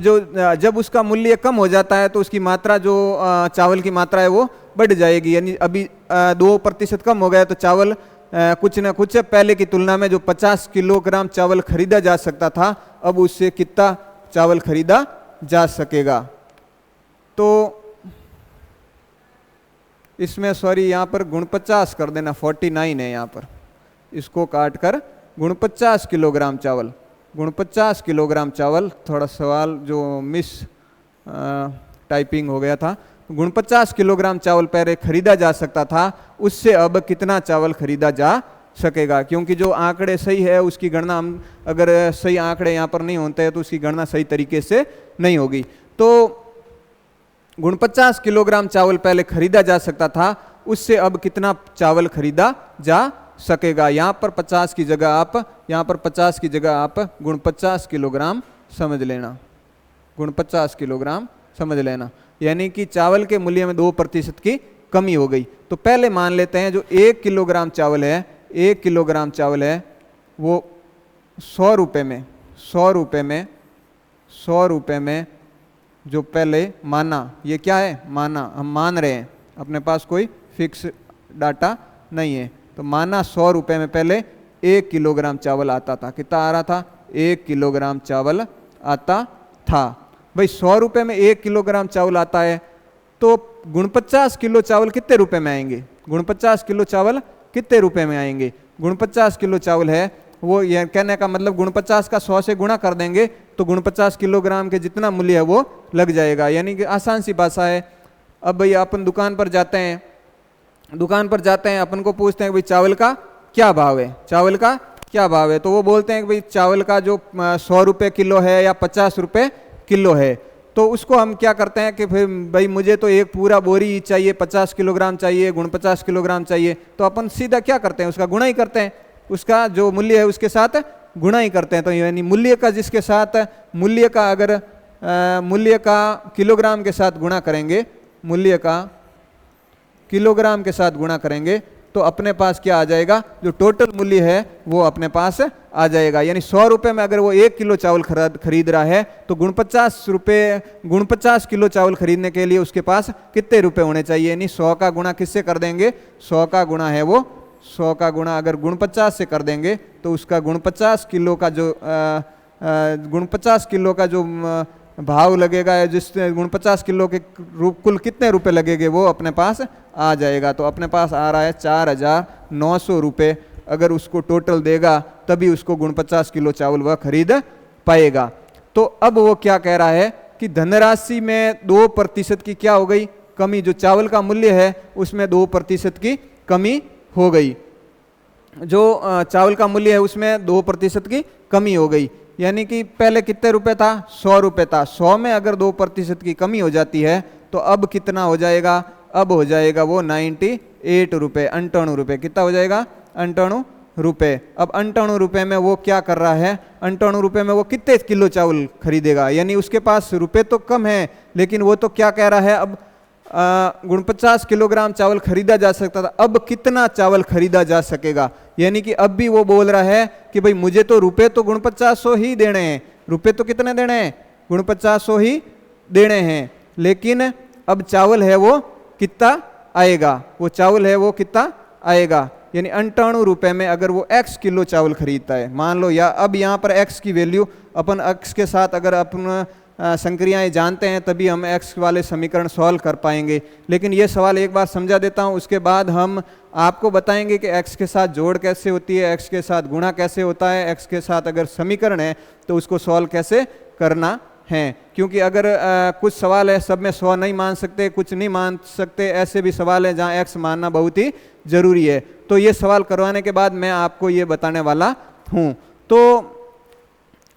जब उसका मूल्य कम हो जाता है तो उसकी मात्रा, जो चावल की मात्रा है वो बढ़ जाएगी। यानी अभी 2% कम हो गया तो चावल कुछ न कुछ पहले की तुलना में जो 50 किलोग्राम चावल खरीदा जा सकता था, अब उससे कितना चावल खरीदा जा सकेगा? तो इसमें सॉरी यहाँ पर गुण 50 कर देना, 49 है यहाँ पर, इसको काट कर 49 किलोग्राम चावल, 49 किलोग्राम चावल, थोड़ा सवाल जो मिस टाइपिंग हो गया था। 49 किलोग्राम चावल पहले खरीदा जा सकता था, उससे अब कितना चावल खरीदा जा सकेगा? क्योंकि जो आंकड़े सही है उसकी गणना हम, अगर सही आंकड़े यहाँ पर नहीं होते हैं तो उसकी गणना सही तरीके से नहीं होगी। तो 49 किलोग्राम चावल पहले खरीदा जा सकता था, उससे अब कितना चावल खरीदा जा सकेगा? यहाँ पर 50 की जगह आप, यहाँ पर 50 की जगह आप 49 किलोग्राम समझ लेना, 49 किलोग्राम समझ लेना। यानी कि चावल के मूल्य में 2% की कमी हो गई। तो पहले मान लेते हैं जो 1 किलोग्राम चावल है, 1 किलोग्राम चावल है वो 100 रुपये में, 100 रुपये में, 100 रुपये में जो पहले माना, ये क्या है? माना, हम मान रहे हैं, अपने पास कोई फिक्स डाटा नहीं है। तो माना 100 रुपये में पहले 1 किलोग्राम चावल आता था। कितना आ रहा था? 1 किलोग्राम चावल आता था। भाई 100 रुपये में 1 किलोग्राम चावल आता है, तो 49 किलो चावल कितने रुपए में आएंगे? 49 किलो चावल कितने रुपए में आएंगे? 49 किलो चावल है वो, यह कहने का मतलब 49 का 100 से गुणा कर देंगे तो 49 किलोग्राम के जितना मूल्य है वो लग जाएगा। यानी कि आसान सी भाषा है। अब भाई अपन दुकान पर जाते हैं, दुकान पर जाते हैं, अपन को पूछते हैं भाई चावल का क्या भाव है, चावल का क्या भाव है? तो वो बोलते हैं कि भाई चावल का जो 100 रुपये किलो है या 50 रुपये किलो है। तो उसको हम क्या करते हैं कि फिर भाई मुझे तो एक पूरा बोरी चाहिए, 50 किलोग्राम चाहिए, 49 किलोग्राम चाहिए, तो अपन सीधा क्या करते हैं? उसका गुणा ही करते हैं, उसका जो मूल्य है उसके साथ गुणा ही करते हैं। तो यानी मूल्य का जिसके साथ मूल्य का अगर मूल्य का किलोग्राम के साथ गुणा करेंगे, मूल्य का किलोग्राम के साथ गुणा करेंगे तो अपने पास क्या आ जाएगा? जो टोटल मूल्य है वो अपने पास आ जाएगा। यानी 100 रुपये में अगर वो 1 किलो चावल खरीद रहा है तो 49 किलो चावल खरीदने के लिए उसके पास कितने रुपए होने चाहिए? यानी 100 का गुणा किससे कर देंगे? 100 का गुणा है वो, 100 का गुणा अगर 49 से कर देंगे तो उसका 49 किलो का जो 49 किलो का जो भाव लगेगा, जिस 49 किलो के कुल कितने रुपए लगेंगे वो अपने पास आ जाएगा। तो अपने पास आ रहा है 4,900 रुपये। अगर उसको टोटल देगा तभी उसको 49 किलो चावल वह खरीद पाएगा। तो अब वो क्या कह रहा है कि धनराशि में 2% की क्या हो गई? कमी। जो चावल का मूल्य है उसमें 2% की कमी हो गई। जो चावल का मूल्य है उसमें 2% की कमी हो गई। यानी कि पहले कितने रुपए था? 100 रुपये था। 100 में अगर 2% की कमी हो जाती है तो अब कितना हो जाएगा? अब हो जाएगा वो 98 रुपये, 98 रुपये। कितना हो जाएगा? 98 रुपये। अब 98 रुपये में वो क्या कर रहा है? 98 रुपये में वो कितने किलो चावल खरीदेगा? यानी उसके पास रुपये तो कम है, लेकिन वो तो क्या कह रहा है? अब 49 किलोग्राम चावल खरीदा जा सकता था, अब कितना चावल खरीदा जा सकेगा? यानी कि अब भी वो बोल रहा है कि भाई मुझे तो रुपये तो 4900 ही देने हैं, रुपये तो कितने देने हैं? 4900 ही देने हैं, लेकिन अब चावल है वो कितना आएगा? वो चावल है वो कितना आएगा? यानी 98 रुपये में अगर वो x किलो चावल खरीदता है, मान लो, या अब यहाँ पर x की वैल्यू अपन x के साथ अगर अपन संक्रियाएं जानते हैं तभी हम x वाले समीकरण सॉल्व कर पाएंगे। लेकिन ये सवाल एक बार समझा देता हूँ, उसके बाद हम आपको बताएंगे कि x के साथ जोड़ कैसे होती है, x के साथ गुणा कैसे होता है, x के साथ अगर समीकरण है तो उसको सॉल्व कैसे करना है। क्योंकि अगर कुछ सवाल है सब में 100 नहीं मान सकते, कुछ नहीं मान सकते, ऐसे भी सवाल है जहाँ x मानना बहुत ही जरूरी है। तो ये सवाल करवाने के बाद मैं आपको ये बताने वाला हूँ। तो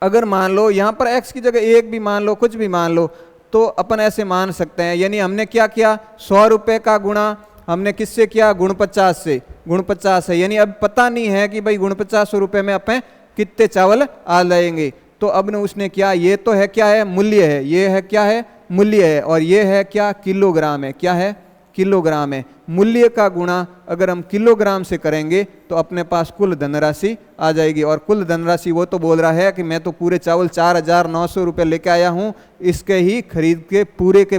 अगर मान लो यहाँ पर x की जगह 1 भी मान लो, कुछ भी मान लो, तो अपन ऐसे मान सकते हैं। यानी हमने क्या किया? 100 रुपये का गुणा हमने किससे किया? 49 से। 49 है, यानी अब पता नहीं है कि भाई 49 रुपये में अपन कितने चावल आ जाएंगे। तो अब ने उसने क्या, ये तो है क्या है? मूल्य है। ये है क्या है? मूल्य है। और ये है क्या? किलोग्राम है। क्या है? किलोग्राम है। मूल्य का गुणा अगर हम किलोग्राम से करेंगे तो अपने पास कुल धनराशि आ जाएगी। और कुल धनराशि वो तो बोल रहा है कि मैं तो पूरे चावल 4,900 रुपये लेके आया हूँ, इसके ही खरीद के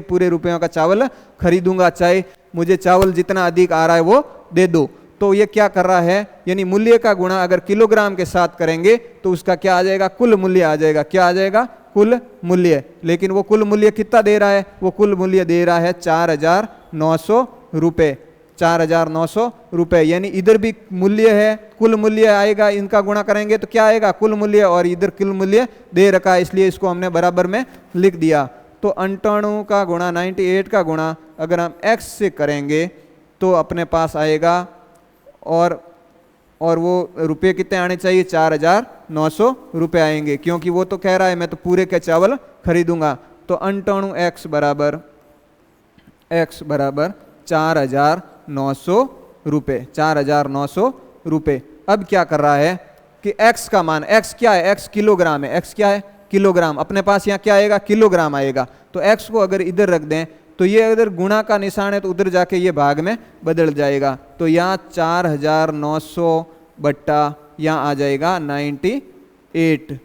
पूरे रुपयों का चावल खरीदूंगा, चाहे मुझे चावल जितना अधिक आ रहा है वो दे दो। तो ये क्या कर रहा है? यानी मूल्य का गुणा अगर किलोग्राम के साथ करेंगे तो उसका क्या आ जाएगा? कुल मूल्य आ जाएगा। क्या आ जाएगा? कुल मूल्य। लेकिन वो कुल मूल्य कितना दे रहा है? वो कुल मूल्य दे रहा है 4,900 रुपये। 4,900 रुपये, यानी इधर भी मूल्य है, कुल मूल्य आएगा, इनका गुणा करेंगे तो क्या आएगा, कुल मूल्य, और इधर कुल मूल्य दे रखा है, इसलिए इसको हमने बराबर में लिख दिया। तो 98 का गुणा 98 का गुणा अगर हम x से करेंगे तो अपने पास आएगा, और वो रुपये कितने आने चाहिए, 4,900 रुपये आएंगे, क्योंकि वो तो कह रहा है मैं तो पूरे के चावल खरीदूंगा। तो 98x बराबर 4,900 रुपये, 4,900 रुपये। अब क्या कर रहा है कि x का मान, x क्या है, x किलोग्राम है, x क्या है, किलोग्राम, अपने पास यहाँ क्या आएगा, किलोग्राम आएगा। तो x को अगर इधर रख दें तो ये अगर गुणा का निशान है तो उधर जाके ये भाग में बदल जाएगा। तो यहाँ 4,900 बट्टा यहाँ आ जाएगा 98।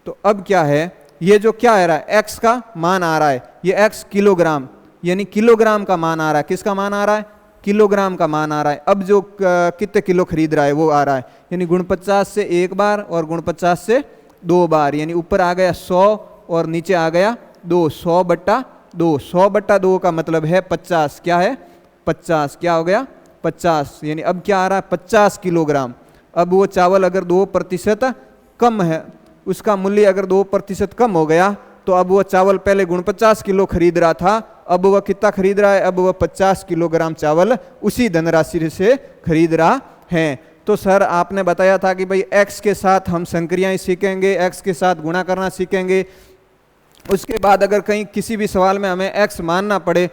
तो अब क्या है, ये जो क्या आ रहा है, x का मान आ रहा है, ये x किलोग्राम, यानी किलोग्राम का मान आ रहा है, किसका मान आ रहा है, किलोग्राम का मान आ रहा है। अब जो कितने किलो खरीद रहा है वो आ रहा है, यानी गुण 50 से एक बार और गुण 50 से दो बार, यानी ऊपर आ गया 100 और नीचे आ गया 2, 100 बट्टा 2, 100 बट्टा 2 का मतलब है 50, क्या है 50, क्या हो गया 50, यानी अब क्या आ रहा है 50 किलोग्राम। अब वो चावल अगर 2% कम है, उसका मूल्य अगर 2% कम हो गया, तो अब वो चावल पहले गुण 50 किलो खरीद रहा था, अब वह कितना खरीद रहा है, अब वह 50 किलोग्राम चावल उसी धनराशि से खरीद रहा है। तो सर आपने बताया था कि भाई x के साथ हम संक्रियाएं सीखेंगे, x के साथ गुणा करना सीखेंगे, उसके बाद अगर कहीं किसी भी सवाल में हमें x मानना पड़े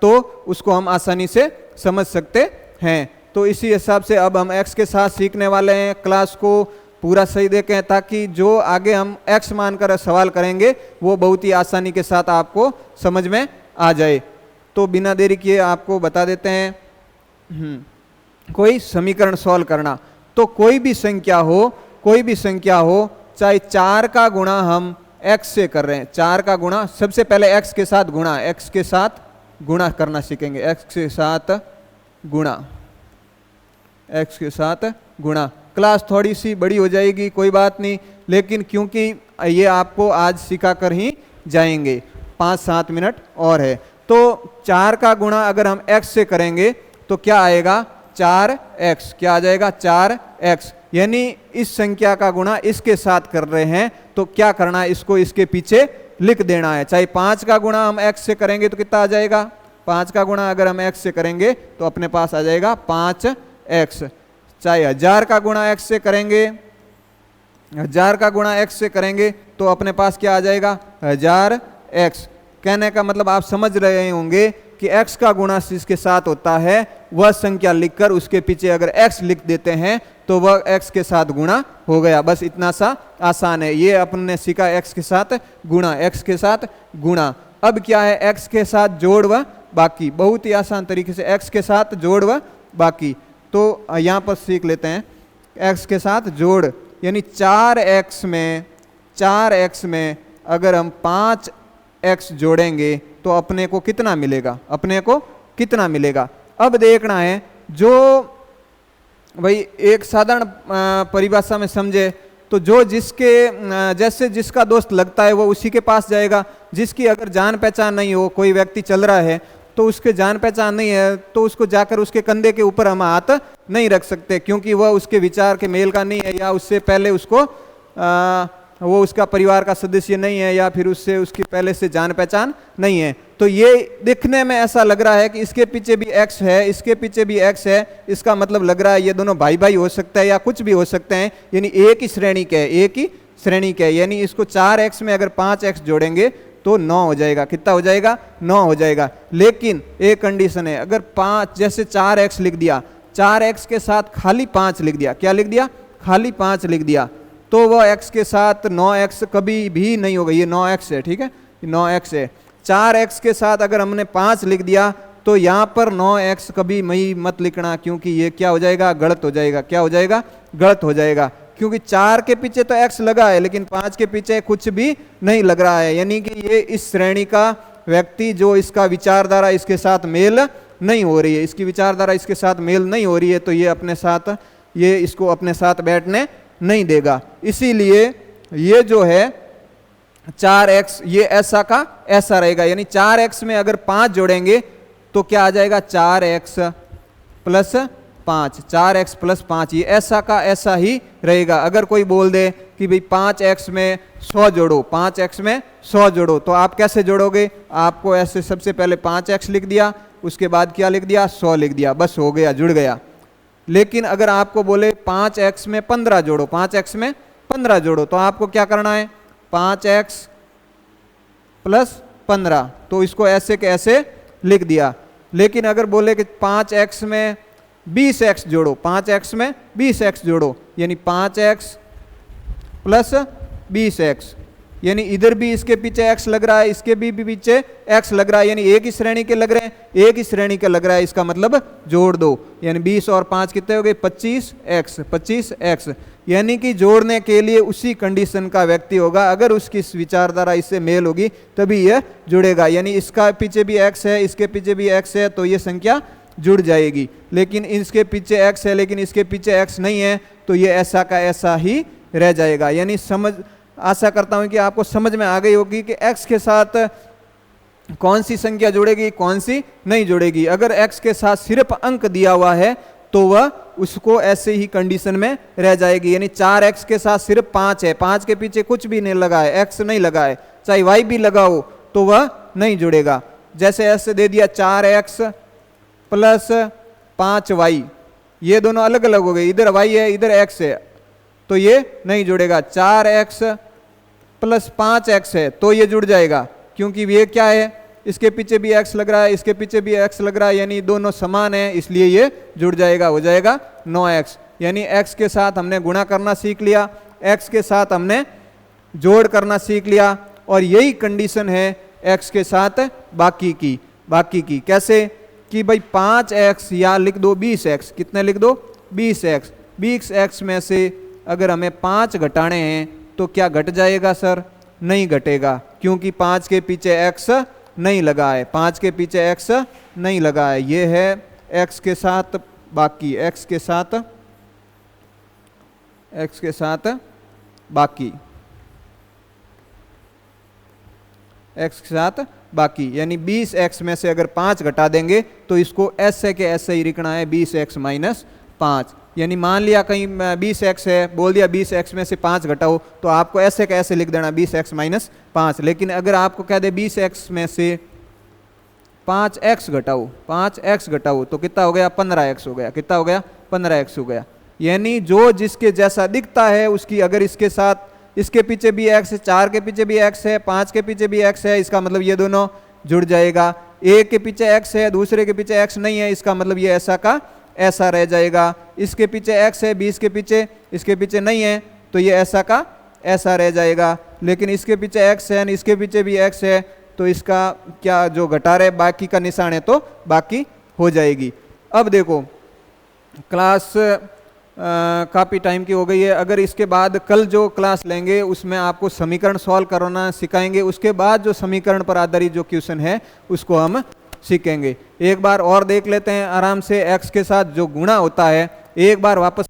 तो उसको हम आसानी से समझ सकते हैं। तो इसी हिसाब से अब हम x के साथ सीखने वाले हैं। क्लास को पूरा सही देखें ताकि जो आगे हम x मानकर सवाल करेंगे वो बहुत ही आसानी के साथ आपको समझ में आ जाए। तो बिना देरी किए आपको बता देते हैं, कोई समीकरण सॉल्व करना। तो कोई भी संख्या हो, चाहे 4 का गुणा हम x से कर रहे हैं, 4 का गुणा, सबसे पहले x के साथ गुणा करना सीखेंगे, x के साथ गुणा। क्लास थोड़ी सी बड़ी हो जाएगी, कोई बात नहीं, लेकिन क्योंकि ये आपको आज सिखा कर ही जाएंगे, 5-7 मिनट और है। तो 4 का गुणा अगर हम x से करेंगे तो क्या आएगा, 4x, क्या आ जाएगा 4x, यानी इस संख्या का गुणा इसके साथ कर रहे हैं तो क्या करना है, इसको इसके पीछे लिख देना है। चाहे 5 का गुणा हम x से करेंगे तो कितना आ जाएगा, 5 का गुणा अगर हम x से करेंगे तो अपने पास आ जाएगा 5x। चाहे 1000 का गुणा x से करेंगे, 1000 का गुणा x से करेंगे तो अपने पास क्या आ जाएगा, 1000x। कहने का मतलब आप समझ रहे होंगे कि x का गुणा जिसके साथ होता है वह संख्या लिखकर उसके पीछे अगर x लिख देते हैं तो वह x के साथ गुणा हो गया, बस इतना सा आसान है। ये अपने सीखा x के साथ गुणा। अब क्या है, x के साथ जोड़ व बाकी, बहुत ही आसान तरीके से x के साथ जोड़ व बाकी। तो यहाँ पर सीख लेते हैं, x के साथ जोड़, यानी 4x में अगर हम 5x जोड़ेंगे तो अपने को कितना मिलेगा, अब देखना है। जो भाई एक साधारण परिभाषा में समझे तो जो जैसे जिसका दोस्त लगता है वो उसी के पास जाएगा। जिसकी अगर जान पहचान नहीं हो, कोई व्यक्ति चल रहा है तो उसके जान पहचान नहीं है तो उसको जाकर उसके कंधे के ऊपर हम हाथ नहीं रख सकते, क्योंकि वह उसके विचार के मेल का नहीं है, या उससे पहले उसको वो उसका परिवार का सदस्य नहीं है, या फिर उसकी पहले से जान पहचान नहीं है। तो ये दिखने में ऐसा लग रहा है कि इसके पीछे भी x है, इसके पीछे भी x है, इसका मतलब लग रहा है ये दोनों भाई भाई हो सकता है या कुछ भी हो सकते हैं, यानी एक ही श्रेणी के है। यानी इसको 4x में अगर 5x जोड़ेंगे तो 9 हो जाएगा। कितना हो जाएगा, 9 हो जाएगा। लेकिन एक कंडीशन है, अगर 5 जैसे 4x लिख दिया, 4x के साथ खाली 5 लिख दिया, क्या लिख दिया, खाली 5 लिख दिया, तो वह x के साथ 9x कभी भी नहीं होगा। ये 9x है, ठीक है, 9x है। 4x के साथ अगर हमने 5 लिख दिया तो यहाँ पर 9x कभी मत लिखना, क्योंकि ये क्या हो जाएगा, गलत हो जाएगा। क्या हो जाएगा, गलत हो जाएगा, क्योंकि 4 के पीछे तो x लगा है लेकिन 5 के पीछे कुछ भी नहीं लग रहा है। यानी कि ये इस श्रेणी का व्यक्ति जो इसका विचारधारा इसके साथ मेल नहीं हो रही है, इसकी विचारधारा इसके साथ मेल नहीं हो रही है, तो ये इसको अपने साथ बैठने नहीं देगा। इसीलिए ये जो है 4x ये ऐसा का ऐसा रहेगा, यानी 4x में अगर 5 जोड़ेंगे तो क्या आ जाएगा 4x प्लस 5, 4x प्लस 5, ये ऐसा का ऐसा ही रहेगा। अगर कोई बोल दे कि भाई 5x में 100 जोड़ो, 5x में 100 जोड़ो, तो आप कैसे जोड़ोगे? आपको ऐसे सबसे पहले 5x लिख दिया, उसके बाद क्या लिख दिया? 100 लिख दिया, बस हो गया, जुड़ गया। लेकिन अगर आपको बोले 5x में 15 जोड़ो, 5x में 15 जोड़ो, तो आपको क्या करना है? 5x प्लस 15, तो इसको ऐसे के ऐसे लिख दिया। लेकिन अगर बोले कि 5x में 20x जोड़ो, 5x में 20x जोड़ो, यानी 5x प्लस 20x, यानी इधर भी इसके पीछे x लग रहा है, इसके भी पीछे x लग रहा है, यानी एक ही श्रेणी के लग रहे हैं, एक ही श्रेणी के लग रहा है, इसका मतलब जोड़ दो। यानी 20 और 5 कितने हो गए? 25x, 25x। यानी कि जोड़ने के लिए उसी कंडीशन का व्यक्ति होगा, अगर उसकी विचारधारा इससे मेल होगी तभी यह जुड़ेगा। यानी इसका पीछे भी x है, इसके पीछे भी x है, तो ये संख्या जुड़ जाएगी। लेकिन इसके पीछे x है लेकिन इसके पीछे x नहीं है, तो ये ऐसा का ऐसा ही रह जाएगा। यानी समझ, आशा करता हूं कि आपको समझ में आ गई होगी कि x के साथ कौन सी संख्या जुड़ेगी, कौन सी नहीं जुड़ेगी। अगर x के साथ सिर्फ अंक दिया हुआ है तो वह उसको ऐसे ही कंडीशन में रह जाएगी। यानी 4x के साथ सिर्फ 5 है, 5 के पीछे कुछ भी नहीं लगा है, x नहीं लगा है, चाहे y भी लगा हो, तो वह नहीं जुड़ेगा। जैसे ऐसे दे दिया 4x प्लस 5y, ये दोनों अलग अलग हो गए, इधर y है इधर x है, तो ये नहीं जुड़ेगा। 4x प्लस 5x है तो ये जुड़ जाएगा, क्योंकि ये क्या है? इसके पीछे भी x लग रहा है, इसके पीछे भी x लग रहा है, यानी दोनों समान है, इसलिए ये जुड़ जाएगा, हो जाएगा 9x। यानी x के साथ हमने गुणा करना सीख लिया, x के साथ हमने जोड़ करना सीख लिया, और यही कंडीशन है x के साथ बाकी की। कैसे? कि भाई 5x या लिख दो 20x, कितने लिख दो? 20x। 20x में से अगर हमें 5 घटाने हैं तो क्या घट जाएगा सर? नहीं घटेगा, क्योंकि 5 के पीछे x नहीं लगा है, 5 के पीछे x नहीं लगा है। ये है x के साथ बाकी, x के साथ बाकी, x के साथ बाकी। यानी 20x में से अगर 5 घटा देंगे तो इसको ऐसे के ऐसे ही लिखना है, 20x माइनस 5। यानी मान लिया कहीं 20x है, बोल दिया 20x में से 5 घटाओ, तो आपको ऐसे के ऐसे लिख देना 20x माइनस 5। लेकिन अगर आपको कह दे 20x में से 5x घटाओ, तो कितना हो गया? 15x हो गया। कितना हो गया? 15x हो गया। यानी जो जिसके जैसा दिखता है उसकी, अगर इसके साथ इसके पीछे भी x है, 4 के पीछे भी x है, 5 के पीछे भी x है, इसका मतलब ये दोनों जुड़ जाएगा। एक के पीछे x है, दूसरे के पीछे x नहीं है, इसका मतलब ये ऐसा का ऐसा रह जाएगा। इसके पीछे x है, 20 के पीछे, इसके पीछे नहीं है, तो ये ऐसा का ऐसा रह जाएगा। लेकिन इसके पीछे x है, इसके पीछे भी x है, तो इसका क्या जो घटा रहे बाकी का निशान है तो बाकी हो जाएगी। अब देखो क्लास काफ़ी टाइम की हो गई है। अगर इसके बाद कल जो क्लास लेंगे उसमें आपको समीकरण सॉल्व करना सिखाएंगे, उसके बाद जो समीकरण पर आधारित जो क्वेश्चन है उसको हम सीखेंगे। एक बार और देख लेते हैं आराम से, x के साथ जो गुणा होता है एक बार वापस